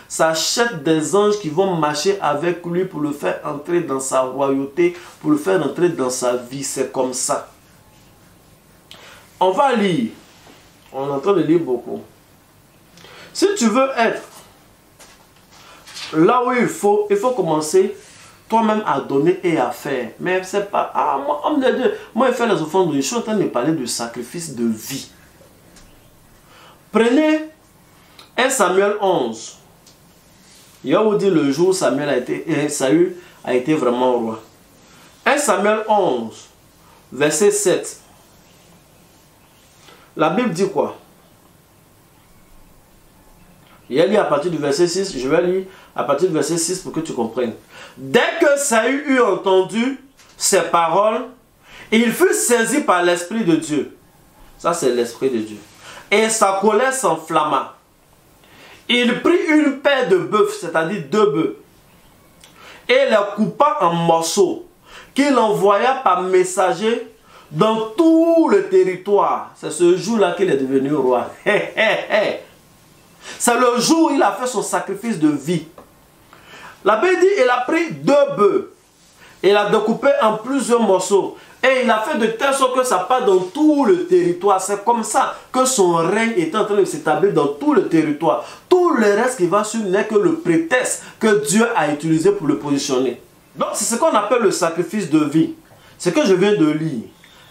S'achète des anges qui vont marcher avec lui pour le faire entrer dans sa royauté, pour le faire entrer dans sa vie. C'est comme ça. On va lire. On est en train de lire beaucoup. Si tu veux être là où il faut commencer toi-même à donner et à faire. Mais c'est pas... Ah, moi, homme de Dieu, moi, je fais les offrandes. Je suis en train de parler de sacrifice de vie. Prenez 1 Samuel 11. Il va vous dire le jour où Samuel Saül a été vraiment roi. 1 Samuel 11, verset 7. La Bible dit quoi? Il a lu à partir du verset 6. Je vais lire à partir du verset 6 pour que tu comprennes. Dès que Saül eut entendu ces paroles, il fut saisi par l'Esprit de Dieu. Ça, c'est l'Esprit de Dieu. Et sa colère s'enflamma. Il prit une paire de bœufs, c'est-à-dire 2 bœufs, et les coupa en morceaux, qu'il envoya par messager dans tout le territoire. C'est ce jour-là qu'il est devenu roi. C'est le jour où il a fait son sacrifice de vie. La Bible dit qu'il a pris 2 bœufs. Il a découpé en plusieurs morceaux. Et il a fait de telle sorte que ça part dans tout le territoire. C'est comme ça que son règne est en train de s'établir dans tout le territoire. Tout le reste qui va suivre n'est que le prétexte que Dieu a utilisé pour le positionner. Donc c'est ce qu'on appelle le sacrifice de vie. C'est ce que je viens de lire.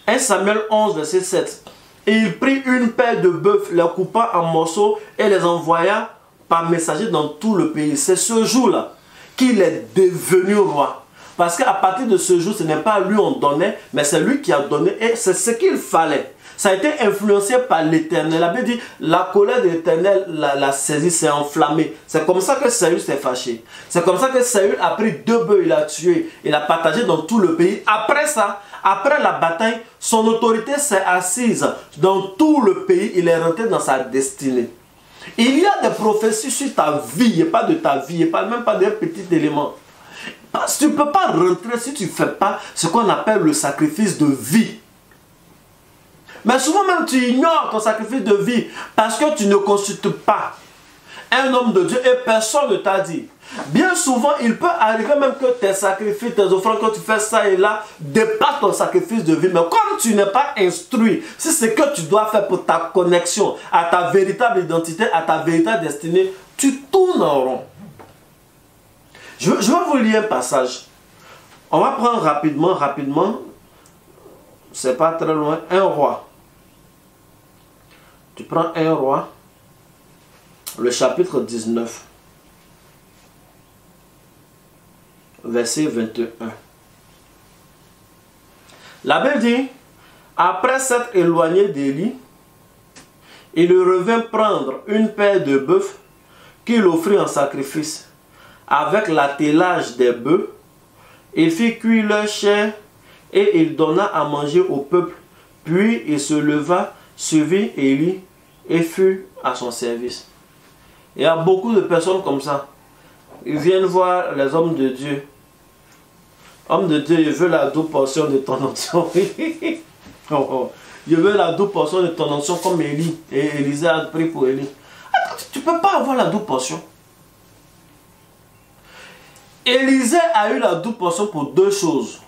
1 Samuel 11, verset 7. Et il prit une paire de bœufs, les coupa en morceaux et les envoya par messager dans tout le pays. C'est ce jour-là qu'il est devenu roi. Parce qu'à partir de ce jour, ce n'est pas lui on donnait, mais c'est lui qui a donné et c'est ce qu'il fallait. Ça a été influencé par l'Éternel. La Bible dit, la colère de l'Éternel l'a saisi, s'est enflammée. C'est comme ça que Saül s'est fâché. C'est comme ça que Saül a pris 2 bœufs, il a tué, il a partagé dans tout le pays. Après ça, après la bataille, son autorité s'est assise dans tout le pays. Il est rentré dans sa destinée. Il y a des prophéties sur ta vie, et pas de ta vie, et même pas d'un petit élément. Parce que tu ne peux pas rentrer si tu ne fais pas ce qu'on appelle le sacrifice de vie. Mais souvent même tu ignores ton sacrifice de vie parce que tu ne consultes pas un homme de Dieu et personne ne t'a dit. Bien souvent, il peut arriver même que tes sacrifices, tes offrandes, quand tu fais ça et là, dépassent ton sacrifice de vie. Mais comme tu n'es pas instruit, si c'est ce que tu dois faire pour ta connexion à ta véritable identité, à ta véritable destinée, tu tournes en rond. Je vais vous lire un passage. On va prendre rapidement. C'est pas très loin. Un roi. Tu prends un roi. Le chapitre 19. Verset 21. La Bible dit, après s'être éloigné d'Élie, il revint prendre une paire de bœufs qu'il offrit en sacrifice. Avec l'attelage des bœufs, il fit cuire leur chair et il donna à manger au peuple. Puis il se leva, suivit Élie et fut à son service. Il y a beaucoup de personnes comme ça. Ils viennent voir les hommes de Dieu. Homme de Dieu, je veux la double portion de ton onction. Je veux la double portion de ton onction comme Élie. Et Élisée a pris pour Élie. Attends, tu ne peux pas avoir la double portion. Élisée a eu la double portion pour deux choses.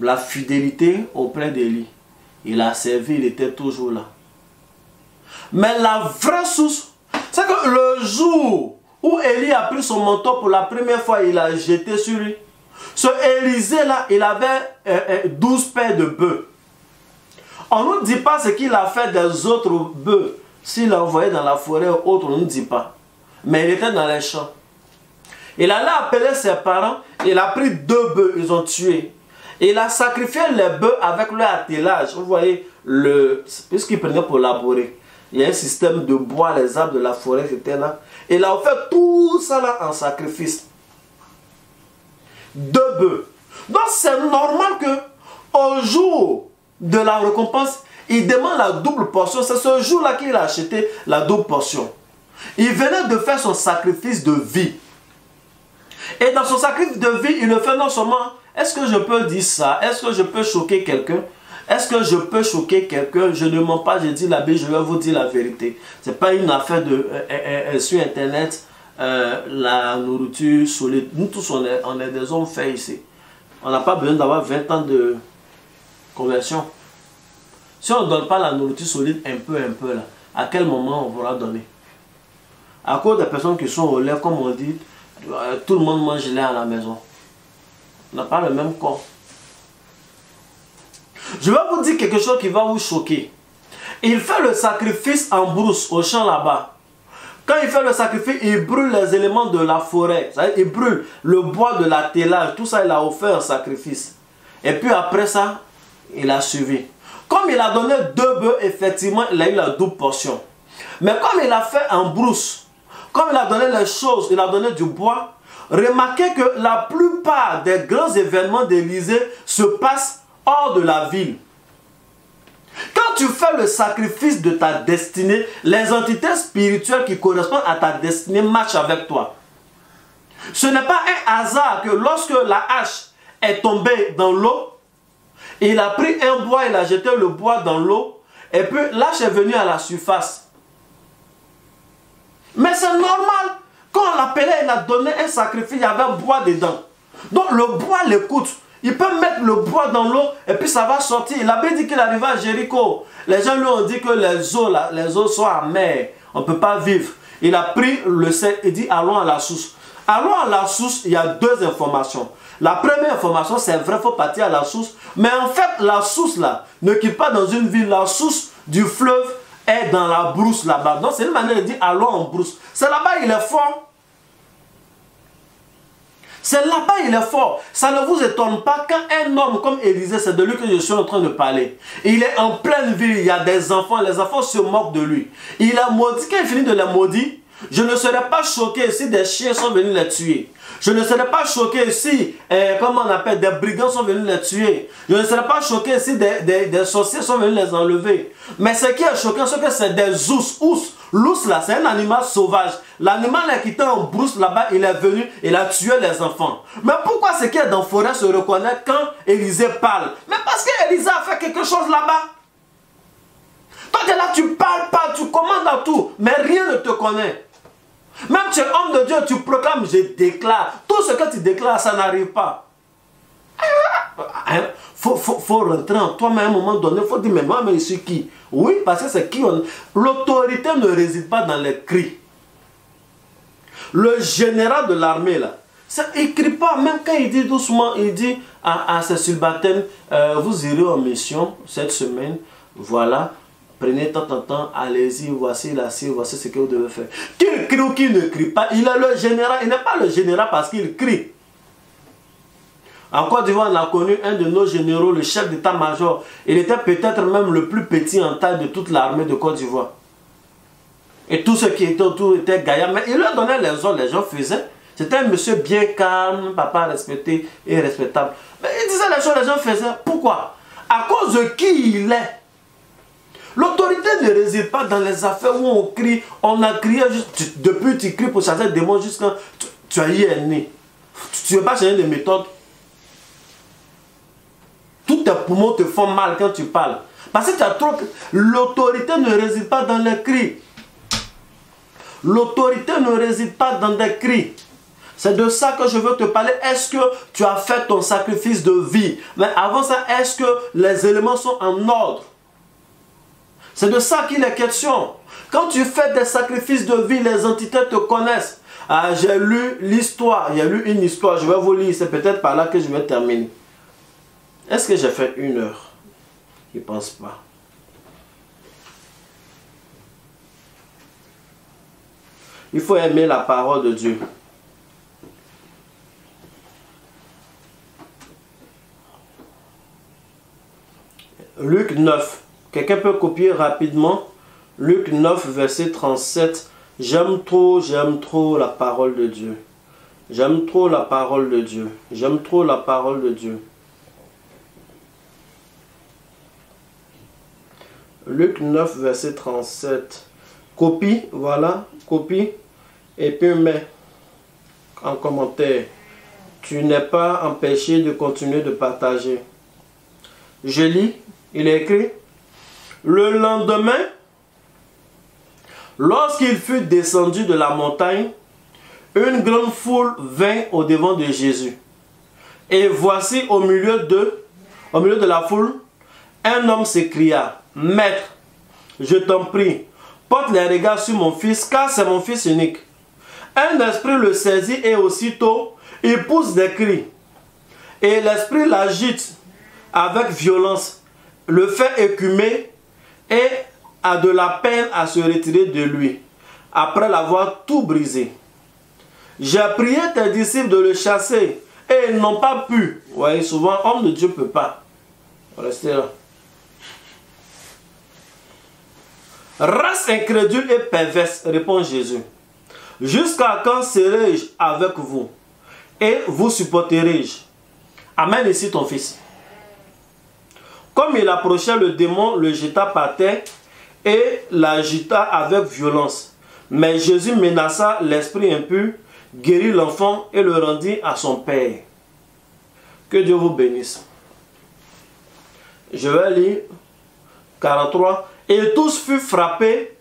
La fidélité auprès d'Élie. Il a servi, il était toujours là. Mais la vraie source, c'est que le jour où Élie a pris son manteau pour la première fois, il a jeté sur lui. Ce Élisée-là, il avait 12 paires de bœufs. On ne nous dit pas ce qu'il a fait des autres bœufs. S'il l'a envoyé dans la forêt ou autre, on ne nous dit pas. Mais il était dans les champs. Il allait appeler ses parents, il a pris 2 bœufs, ils ont tué. Il a sacrifié les bœufs avec leur attelage. Vous voyez, puisqu'il prenait pour laborer. Il y a un système de bois, les arbres de la forêt qui étaient là. Il a offert tout ça là en sacrifice. 2 bœufs. Donc c'est normal que au jour de la récompense, il demande la double portion. C'est ce jour-là qu'il a acheté la double portion. Il venait de faire son sacrifice de vie. Et dans son sacrifice de vie, il le fait non seulement, est-ce que je peux dire ça? Est-ce que je peux choquer quelqu'un? Est-ce que je peux choquer quelqu'un? Je ne mens pas, je dis la Bible, je vais vous dire la vérité. Ce n'est pas une affaire de sur Internet, la nourriture solide. Nous tous, on est des hommes faits ici. On n'a pas besoin d'avoir 20 ans de conversion. Si on ne donne pas la nourriture solide un peu là, à quel moment on va la donner? À cause des personnes qui sont au lait, comme on dit, tout le monde mange lait à la maison. On n'a pas le même corps. Je vais vous dire quelque chose qui va vous choquer. Il fait le sacrifice en brousse, au champ là-bas. Quand il fait le sacrifice, il brûle les éléments de la forêt. Il brûle le bois de l'attelage. Tout ça, il a offert un sacrifice. Et puis après ça, il a suivi. Comme il a donné 2 bœufs, effectivement, il a eu la double portion. Mais comme il a fait en brousse, comme il a donné les choses, il a donné du bois, remarquez que la plupart des grands événements d'Élysée se passent hors de la ville. Quand tu fais le sacrifice de ta destinée, les entités spirituelles qui correspondent à ta destinée marchent avec toi. Ce n'est pas un hasard que lorsque la hache est tombée dans l'eau, il a pris un bois, il a jeté le bois dans l'eau, et puis l'hache est venue à la surface. Mais c'est normal. Quand on l'appelait, il a donné un sacrifice, il y avait un bois dedans. Donc le bois l'écoute. Il peut mettre le bois dans l'eau et puis ça va sortir. Il avait dit qu'il arrivait à Jéricho. Les gens lui ont dit que les eaux sont amères. On ne peut pas vivre. Il a pris le sel et dit allons à la source. Allons à la source, il y a 2 informations. La première information, c'est vrai, il faut partir à la source. Mais en fait, la source là, ne quitte pas dans une ville. La source du fleuve est dans la brousse là-bas. Donc c'est une manière de dire allons en brousse. C'est là-bas il est fort. C'est là-bas il est fort. Ça ne vous étonne pas quand un homme comme Élisée, c'est de lui que je suis en train de parler. Il est en pleine ville, il y a des enfants, les enfants se moquent de lui. Il a maudit, quand il finit de les maudire, je ne serais pas choqué si des chiens sont venus les tuer. Je ne serais pas choqué si, comment on appelle, des brigands sont venus les tuer. Je ne serais pas choqué si des sorciers sont venus les enlever. Mais ce qui est choquant, c'est que c'est des ours. L'ours là, c'est un animal sauvage. L'animal qui était en brousse là-bas, il est venu, il a tué les enfants. Mais pourquoi ce qui est dans la forêt se reconnaît quand Élisée parle? Mais parce qu'Élisée a fait quelque chose là-bas. Toi, tu es là, tu parles pas, tu commandes à tout, mais rien ne te connaît. Même tu es homme de Dieu, tu proclames, je déclare. Tout ce que tu déclares, ça n'arrive pas. Faut rentrer en toi, mais à un moment donné, il faut dire, mais moi, mais je suis qui? Oui, parce que c'est qui on... L'autorité ne réside pas dans les cris. Le général de l'armée, là, il ne crie pas, même quand il dit doucement, il dit à ses subalternes, vous irez en mission cette semaine, voilà, prenez tant, allez-y, voici la cible, voici ce que vous devez faire. Qu'il crie ou qu'il ne crie pas, il est le général, il n'est pas le général parce qu'il crie. En Côte d'Ivoire, on a connu un de nos généraux, le chef d'état-major. Il était peut-être même le plus petit en taille de toute l'armée de Côte d'Ivoire. Et tous ceux qui étaient autour étaient gaillards. Mais il leur donnait les ordres, les gens faisaient. C'était un monsieur bien calme, papa respecté et respectable. Mais il disait les choses, les gens faisaient. Pourquoi? À cause de qui il est. L'autorité ne réside pas dans les affaires où on crie. On a crié juste, depuis tu cries pour chasser des démons jusqu'à tu as eu un nez. Tu ne veux pas changer de méthode. Tous tes poumons te font mal quand tu parles. Parce que tu as trop... L'autorité ne réside pas dans les cris. L'autorité ne réside pas dans des cris. C'est de ça que je veux te parler. Est-ce que tu as fait ton sacrifice de vie? Mais avant ça, est-ce que les éléments sont en ordre? C'est de ça qu'il est question. Quand tu fais des sacrifices de vie, les entités te connaissent. Ah, j'ai lu l'histoire. Il y a lu une histoire. Je vais vous lire. C'est peut-être par là que je vais terminer. Est-ce que j'ai fait 1 heure? Je ne pense pas. Il faut aimer la parole de Dieu. Luc 9. Quelqu'un peut copier rapidement. Luc 9, verset 37. J'aime trop la parole de Dieu. J'aime trop la parole de Dieu. J'aime trop la parole de Dieu. Luc 9, verset 37. Copie, voilà, copie. Et puis mets en commentaire. Tu n'es pas empêché de continuer de partager. Je lis, il est écrit. Le lendemain, lorsqu'il fut descendu de la montagne, une grande foule vint au devant de Jésus. Et voici au milieu de la foule, un homme s'écria, « Maître, je t'en prie, porte les regards sur mon fils, car c'est mon fils unique. » Un esprit le saisit et aussitôt, il pousse des cris. Et l'esprit l'agite avec violence, le fait écumer et a de la peine à se retirer de lui, après l'avoir tout brisé. J'ai prié tes disciples de le chasser, et ils n'ont pas pu. Vous voyez, souvent, homme de Dieu ne peut pas. Restez là. Race incrédule et perverse, répond Jésus. Jusqu'à quand serai-je avec vous? Et vous supporterai-je? Amène ici ton fils. Comme il approchait, le démon le jeta par terre et l'agita avec violence. Mais Jésus menaça l'esprit impur, guérit l'enfant et le rendit à son père. Que Dieu vous bénisse. Je vais lire 43. Et tous furent frappés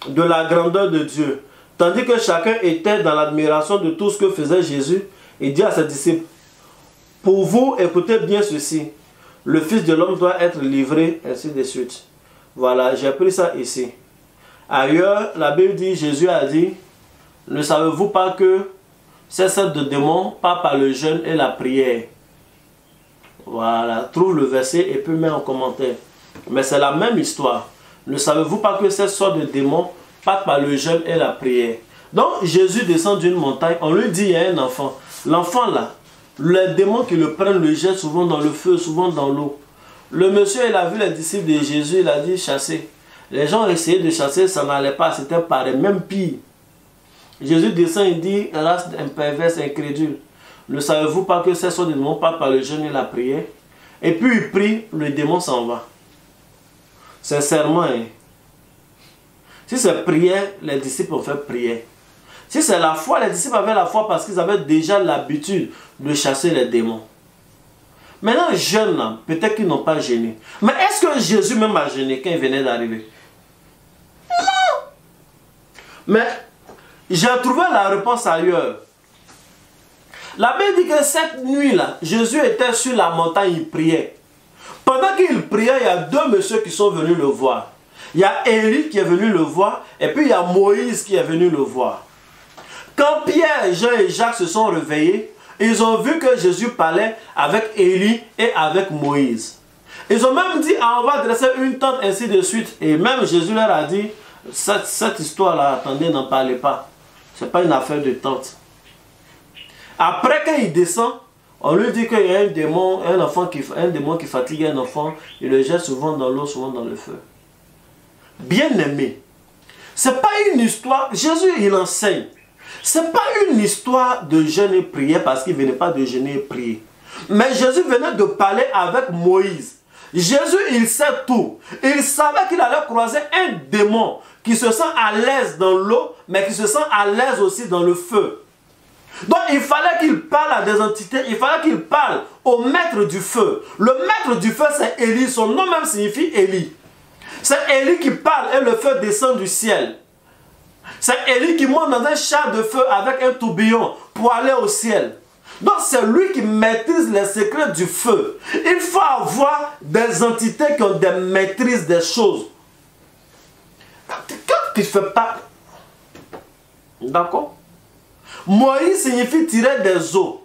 de la grandeur de Dieu, tandis que chacun était dans l'admiration de tout ce que faisait Jésus. Il dit à ses disciples, pour vous, écoutez bien ceci, le Fils de l'homme doit être livré, ainsi de suite. Voilà, j'ai pris ça ici. Ailleurs, la Bible dit, Jésus a dit, ne savez-vous pas que ces sortes de démons passent par le jeûne et la prière? Voilà, trouve le verset et puis mets en commentaire. Mais c'est la même histoire. Ne savez-vous pas que ces sortes de démons passent par le jeûne et la prière? Donc Jésus descend d'une montagne, on lui dit il y a un enfant. L'enfant là, les démons qui le prennent le jettent souvent dans le feu, souvent dans l'eau. Le monsieur, il a vu les disciples de Jésus, il a dit chasser. Les gens ont essayé de chasser, ça n'allait pas, c'était pareil, même pire. Jésus descend, il dit, race perverse, incrédule. Ne savez-vous pas que ces sortes de démons passent par le jeûne et la prière? Et puis il prie, le démon s'en va. Sincèrement, hein. Si c'est prière, les disciples ont fait prière. Si c'est la foi, les disciples avaient la foi parce qu'ils avaient déjà l'habitude de chasser les démons. Maintenant, jeunes, peut-être qu'ils n'ont pas gêné. Mais est-ce que Jésus même a gêné quand il venait d'arriver? Mais j'ai trouvé la réponse ailleurs. La Bible dit que cette nuit-là, Jésus était sur la montagne, il priait. Pendant qu'il priait, il y a deux messieurs qui sont venus le voir. Il y a Élie qui est venu le voir, et puis il y a Moïse qui est venu le voir. Quand Pierre, Jean et Jacques se sont réveillés, ils ont vu que Jésus parlait avec Élie et avec Moïse. Ils ont même dit, ah, on va dresser une tente, ainsi de suite. Et même Jésus leur a dit, cette histoire-là, attendez, n'en parlez pas. Ce n'est pas une affaire de tente. Après, quand il descend, on lui dit qu'il y a un démon, un démon qui fatigue un enfant, il le jette souvent dans l'eau, souvent dans le feu. Bien aimé, ce n'est pas une histoire, Jésus il enseigne, ce n'est pas une histoire de jeûne et prière parce qu'il ne venait pas de jeûner et prier. Mais Jésus venait de parler avec Moïse. Jésus il sait tout. Il savait qu'il allait croiser un démon qui se sent à l'aise dans l'eau, mais qui se sent à l'aise aussi dans le feu. Donc il fallait qu'il parle à des entités, il fallait qu'il parle au maître du feu. Le maître du feu c'est Élie, son nom même signifie Élie. C'est Élie qui parle et le feu descend du ciel. C'est Élie qui monte dans un char de feu avec un tourbillon pour aller au ciel. Donc c'est lui qui maîtrise les secrets du feu. Il faut avoir des entités qui ont des maîtrises des choses. Quand tu ne fais pas... D'accord? Moïse signifie tirer des eaux.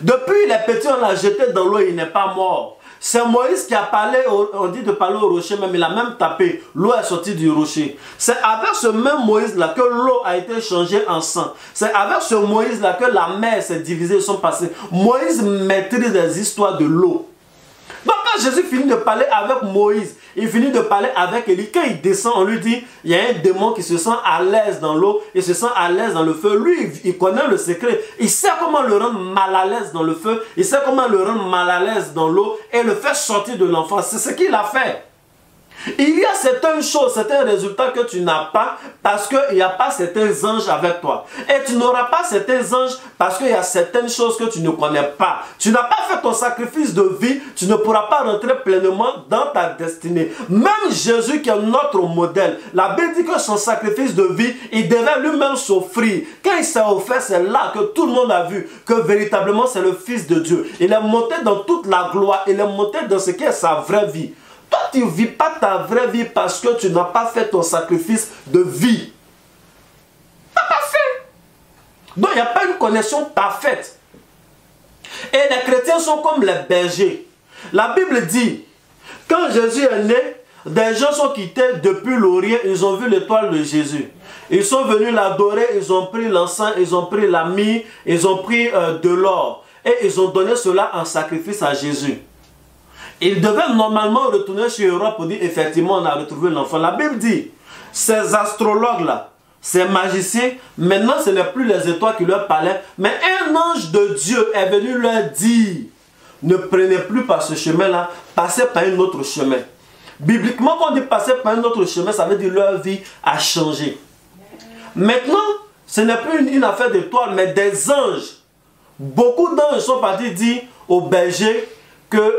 Depuis les petits, on l'a jeté dans l'eau, il n'est pas mort. C'est Moïse qui a parlé, on dit de parler au rocher, même il a même tapé. L'eau est sortie du rocher. C'est avec ce même Moïse-là que l'eau a été changée en sang. C'est avec ce Moïse-là que la mer s'est divisée, sont passés. Moïse maîtrise les histoires de l'eau. Donc quand Jésus finit de parler avec Moïse, il finit de parler avec Élie. Quand il descend, on lui dit, il y a un démon qui se sent à l'aise dans l'eau, il se sent à l'aise dans le feu. Lui, il connaît le secret. Il sait comment le rendre mal à l'aise dans le feu. Il sait comment le rendre mal à l'aise dans l'eau et le faire sortir de l'enfant. C'est ce qu'il a fait. Il y a certaines choses, certains résultats que tu n'as pas parce qu'il n'y a pas certains anges avec toi. Et tu n'auras pas certains anges parce qu'il y a certaines choses que tu ne connais pas. Tu n'as pas fait ton sacrifice de vie, tu ne pourras pas rentrer pleinement dans ta destinée. Même Jésus qui est notre modèle, la Bible dit que son sacrifice de vie, il devait lui-même s'offrir. Quand il s'est offert, c'est là que tout le monde a vu que véritablement c'est le Fils de Dieu. Il est monté dans toute la gloire, il est monté dans ce qui est sa vraie vie. Toi, tu ne vis pas ta vraie vie parce que tu n'as pas fait ton sacrifice de vie. Tu n'as pas fait. Donc, il n'y a pas une connexion parfaite. Et les chrétiens sont comme les bergers. La Bible dit, quand Jésus est né, des gens sont quittés depuis l'Orient, ils ont vu l'étoile de Jésus. Ils sont venus l'adorer, ils ont pris l'encens, ils ont pris la myrrhe, ils ont pris de l'or. Et ils ont donné cela en sacrifice à Jésus. Il devait normalement retourner chez eux pour dire effectivement on a retrouvé l'enfant. La Bible dit, ces astrologues-là, ces magiciens, maintenant ce n'est plus les étoiles qui leur parlaient, mais un ange de Dieu est venu leur dire, ne prenez plus par ce chemin-là, passez par un autre chemin. Bibliquement, quand on dit passer par un autre chemin, ça veut dire leur vie a changé. Maintenant, ce n'est plus une affaire d'étoiles, mais des anges. Beaucoup d'anges sont partis dire aux bergers que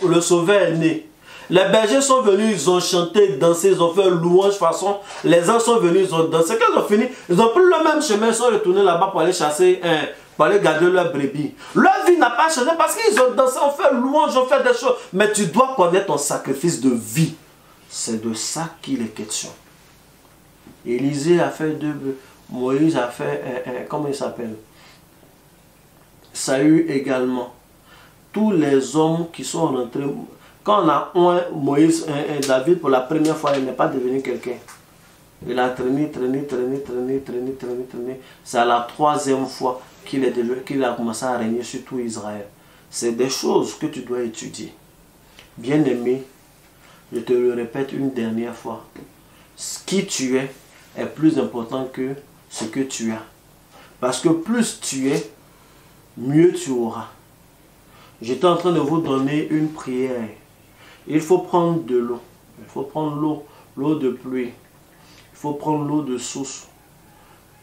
le Sauveur est né. Les bergers sont venus, ils ont chanté, dansé, ils ont fait louange façon. Les anges sont venus, ils ont dansé. Quand ils ont fini, ils ont pris le même chemin, ils sont retournés là-bas pour aller chasser, pour aller garder leur brebis. Leur vie n'a pas changé parce qu'ils ont dansé, ont fait louange, ont fait des choses. Mais tu dois connaître ton sacrifice de vie. C'est de ça qu'il est question. Élisée a fait Moïse a fait, comment il s'appelle? Saül également. Tous les hommes qui sont rentrés, quand on a Moïse, David pour la première fois, il n'est pas devenu quelqu'un. Il a traîné. C'est à la troisième fois qu'il a commencé à régner sur tout Israël. C'est des choses que tu dois étudier. Bien aimé, je te le répète une dernière fois. Qui tu es est plus important que ce que tu as. Parce que plus tu es, mieux tu auras. J'étais en train de vous donner une prière. Il faut prendre de l'eau. Il faut prendre l'eau de pluie. Il faut prendre l'eau de source.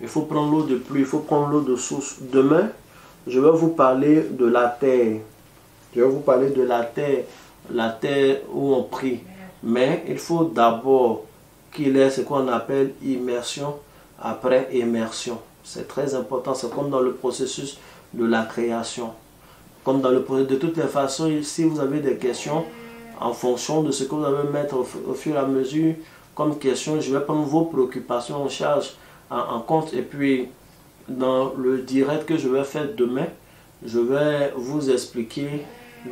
Il faut prendre l'eau de pluie. Il faut prendre l'eau de source. Demain, je vais vous parler de la terre. Je vais vous parler de la terre où on prie. Mais il faut d'abord qu'il y ait ce qu'on appelle immersion après immersion. C'est très important, c'est comme dans le processus de la création. Comme dans le processus, de toutes les façons, si vous avez des questions, en fonction de ce que vous allez mettre au fur et à mesure comme question, je vais prendre vos préoccupations en charge, en compte. Et puis, dans le direct que je vais faire demain, je vais vous expliquer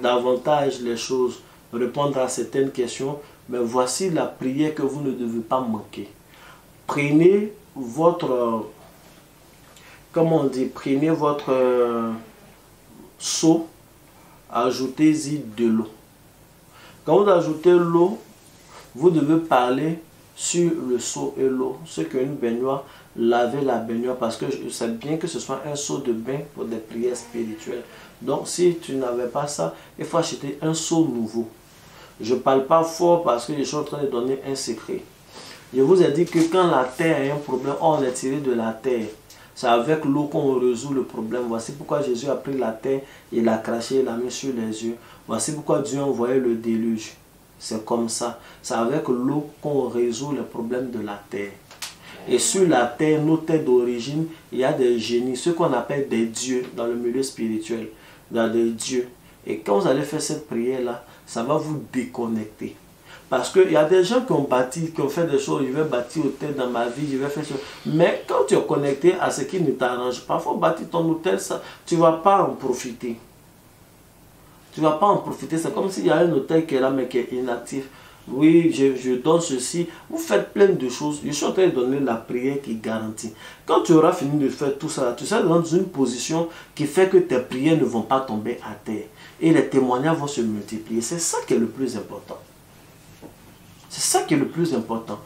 davantage les choses, répondre à certaines questions. Mais voici la prière que vous ne devez pas manquer. Prenez votre, comment on dit, prenez votre seau, ajoutez-y de l'eau. Quand vous ajoutez l'eau, vous devez parler sur le seau et l'eau. Ce qu'une baignoire, lavez la baignoire parce que c'est bien que ce soit un seau de bain pour des prières spirituelles. Donc si tu n'avais pas ça, il faut acheter un seau nouveau. Je ne parle pas fort parce que je suis en train de donner un secret. Je vous ai dit que quand la terre a un problème, on est tiré de la terre. C'est avec l'eau qu'on résout le problème. Voici pourquoi Jésus a pris la terre, il l'a craché, il l'a mis sur les yeux. Voici pourquoi Dieu a envoyé le déluge. C'est comme ça. C'est avec l'eau qu'on résout les problèmes de la terre. Et sur la terre, nos terres d'origine, il y a des génies, ce qu'on appelle des dieux dans le milieu spirituel. Il y a des dieux. Et quand vous allez faire cette prière-là, ça va vous déconnecter. Parce qu'il y a des gens qui ont bâti, qui ont fait des choses, je vais bâtir hôtel dans ma vie, je vais faire ça. Mais quand tu es connecté à ce qui ne t'arrange pas, il faut bâtir ton hôtel, ça, tu ne vas pas en profiter. Tu ne vas pas en profiter. C'est comme s'il y a un hôtel qui est là, mais qui est inactif. Oui, je donne ceci. Vous faites plein de choses. Je suis en train de donner la prière qui garantit. Quand tu auras fini de faire tout ça, tu seras dans une position qui fait que tes prières ne vont pas tomber à terre. Et les témoignages vont se multiplier. C'est ça qui est le plus important. C'est ça qui est le plus important.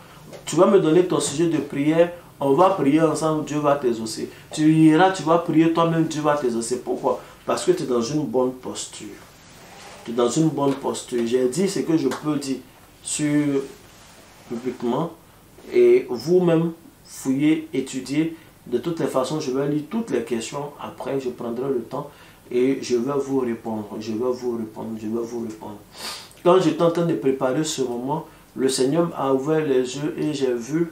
Tu vas me donner ton sujet de prière, on va prier ensemble, Dieu va t'exaucer. Tu iras, tu vas prier toi-même, Dieu va t'exaucer. Pourquoi? Parce que tu es dans une bonne posture. Tu es dans une bonne posture. J'ai dit ce que je peux dire publiquement. Et vous-même, fouillez, étudiez. De toutes les façons, je vais lire toutes les questions. Après, je prendrai le temps et je vais vous répondre. Je vais vous répondre. Je vais vous répondre. Quand j'étais en train de préparer ce moment, le Seigneur m'a ouvert les yeux et j'ai vu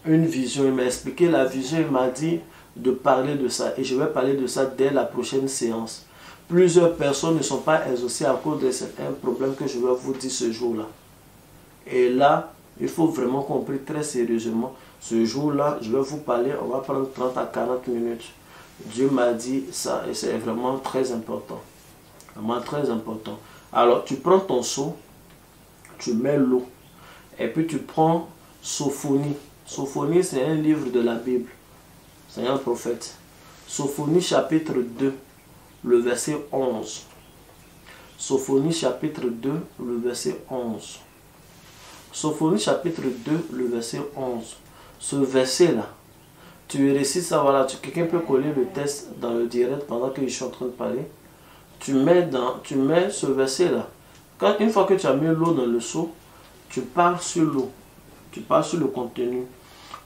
une vision. Il m'a expliqué la vision, il m'a dit de parler de ça. Et je vais parler de ça dès la prochaine séance. Plusieurs personnes ne sont pas exaucées à cause de certains problèmes que je vais vous dire ce jour-là. Et là, il faut vraiment comprendre très sérieusement. Ce jour-là, je vais vous parler, on va prendre 30 à 40 minutes. Dieu m'a dit ça et c'est vraiment très important. Vraiment très important. Alors, tu prends ton seau, tu mets l'eau. Et puis tu prends Sophonie. Sophonie, c'est un livre de la Bible. C'est un prophète. Sophonie chapitre 2, le verset 11. Sophonie chapitre 2, le verset 11. Sophonie chapitre 2, le verset 11. Ce verset-là, tu récites ça, voilà. Quelqu'un peut coller le texte dans le direct pendant que je suis en train de parler. Tu mets ce verset-là. Une fois que tu as mis l'eau dans le seau, tu pars sur l'eau, tu pars sur le contenu,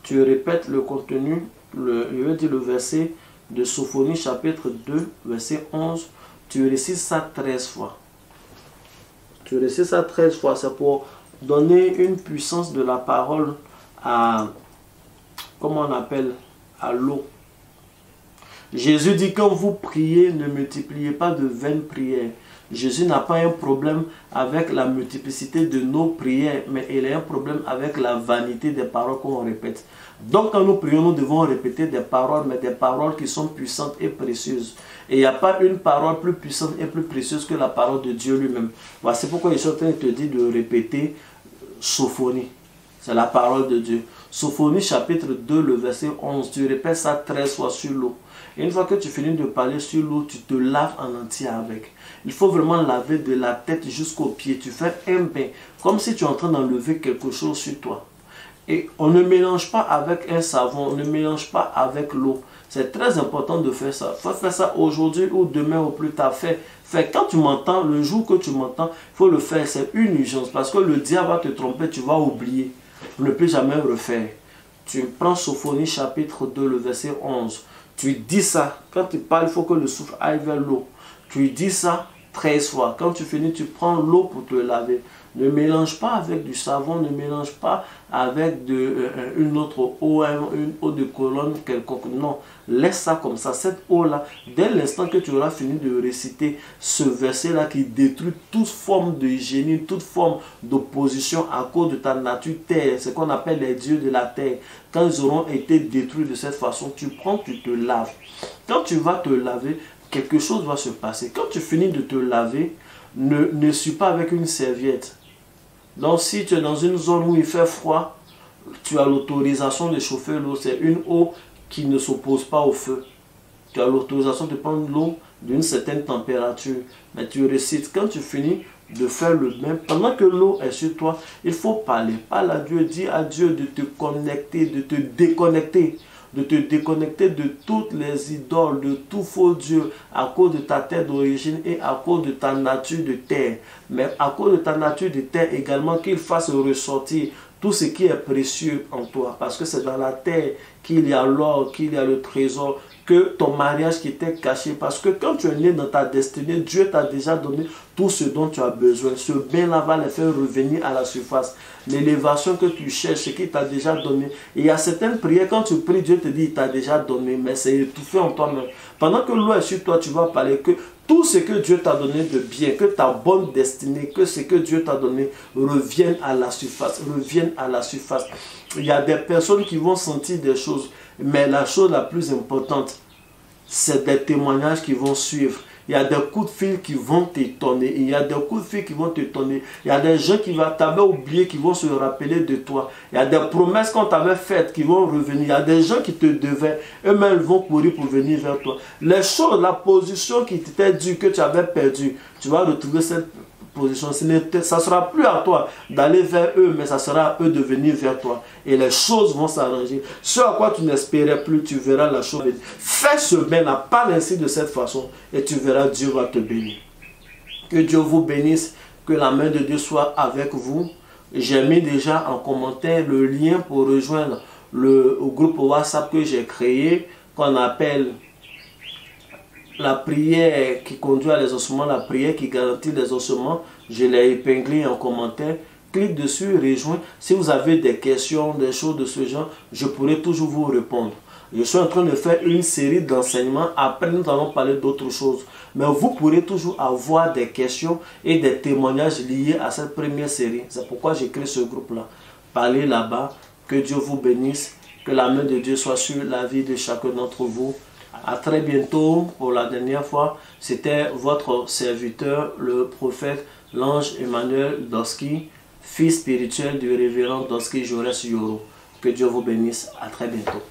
tu répètes le contenu, je veux dire le verset de Sophonie chapitre 2, verset 11, tu récites ça 13 fois. Tu récites ça 13 fois, c'est pour donner une puissance de la parole à, comment on appelle, à l'eau. Jésus dit quand vous priez, ne multipliez pas de vaines prières. Jésus n'a pas un problème avec la multiplicité de nos prières, mais il a un problème avec la vanité des paroles qu'on répète. Donc quand nous prions, nous devons répéter des paroles, mais des paroles qui sont puissantes et précieuses. Et il n'y a pas une parole plus puissante et plus précieuse que la parole de Dieu lui-même. Voilà, c'est pourquoi je suis en train de te dire de répéter Sophonie. C'est la parole de Dieu. Sophonie chapitre 2, le verset 11. Tu répètes ça 13 fois sur l'eau. Et une fois que tu finis de parler sur l'eau, tu te laves en entier avec. Il faut vraiment laver de la tête jusqu'aux pieds. Tu fais un bain, comme si tu es en train d'enlever quelque chose sur toi. Et on ne mélange pas avec un savon, on ne mélange pas avec l'eau. C'est très important de faire ça. Il faut faire ça aujourd'hui ou demain ou plus tard. Fais. Quand tu m'entends, le jour que tu m'entends, il faut le faire. C'est une urgence parce que le diable va te tromper, tu vas oublier. Ne plus jamais refaire. Tu prends Sophonie chapitre 2, le verset 11. Tu dis ça. Quand tu parles, il faut que le souffle aille vers l'eau. Tu dis ça 13 fois. Quand tu finis, tu prends l'eau pour te laver. Ne mélange pas avec du savon, ne mélange pas avec une autre eau, une eau de colonne quelconque. Non, laisse ça comme ça. Cette eau-là, dès l'instant que tu auras fini de réciter ce verset-là qui détruit toute forme de génie, toute forme d'opposition à cause de ta nature terre, ce qu'on appelle les dieux de la terre, quand ils auront été détruits de cette façon, tu prends, tu te laves. Quand tu vas te laver, quelque chose va se passer. Quand tu finis de te laver, ne suis pas avec une serviette. Donc si tu es dans une zone où il fait froid, tu as l'autorisation de chauffer l'eau. C'est une eau qui ne s'oppose pas au feu. Tu as l'autorisation de prendre l'eau d'une certaine température. Mais tu récites, quand tu finis de faire le même, pendant que l'eau est sur toi, il faut parler. Parle à Dieu, dis à Dieu de te connecter, de te déconnecter. De te déconnecter de toutes les idoles, de tout faux Dieu à cause de ta terre d'origine et à cause de ta nature de terre. Mais à cause de ta nature de terre également, qu'il fasse ressortir tout ce qui est précieux en toi. Parce que c'est dans la terre qu'il y a l'or, qu'il y a le trésor, que ton mariage qui était caché. Parce que quand tu es né dans ta destinée, Dieu t'a déjà donné tout ce dont tu as besoin. Ce bien-là va les faire revenir à la surface. L'élévation que tu cherches, ce qu'il t'a déjà donné. Et il y a certaines prières, quand tu pries, Dieu te dit, il t'a déjà donné, mais c'est étouffé en toi-même. Pendant que l'eau est sur toi, tu vas parler que tout ce que Dieu t'a donné de bien, que ta bonne destinée, que ce que Dieu t'a donné revienne à la surface, revienne à la surface. Il y a des personnes qui vont sentir des choses, mais la chose la plus importante, c'est des témoignages qui vont suivre. Il y a des coups de fil qui vont t'étonner. Il y a des coups de fil qui vont t'étonner. Il y a des gens qui t'avaient oublié, qui vont se rappeler de toi. Il y a des promesses qu'on t'avait faites qui vont revenir. Il y a des gens qui te devaient. Eux-mêmes vont courir pour venir vers toi. Les choses, la position qui t'était due, que tu avais perdue, tu vas retrouver cette position. Ça ne sera plus à toi d'aller vers eux, mais ça sera à eux de venir vers toi. Et les choses vont s'arranger. Ce à quoi tu n'espérais plus, tu verras la chose. Fais ce bien-là, parle ainsi de cette façon, et tu verras, Dieu va te bénir. Que Dieu vous bénisse, que la main de Dieu soit avec vous. J'ai mis déjà en commentaire le lien pour rejoindre le groupe WhatsApp que j'ai créé, qu'on appelle la prière qui conduit à l'exaucement, la prière qui garantit l'exaucement. Je l'ai épinglé en commentaire. Clique dessus, rejoins. Si vous avez des questions, des choses de ce genre, je pourrai toujours vous répondre. Je suis en train de faire une série d'enseignements. Après, nous allons parler d'autres choses. Mais vous pourrez toujours avoir des questions et des témoignages liés à cette première série. C'est pourquoi j'ai créé ce groupe-là. Parlez là-bas. Que Dieu vous bénisse. Que la main de Dieu soit sur la vie de chacun d'entre vous. À très bientôt pour la dernière fois. C'était votre serviteur, le prophète, l'ange Emmanuel Doski, fils spirituel du révérend Doski Jaurès Yoro. Que Dieu vous bénisse. À très bientôt.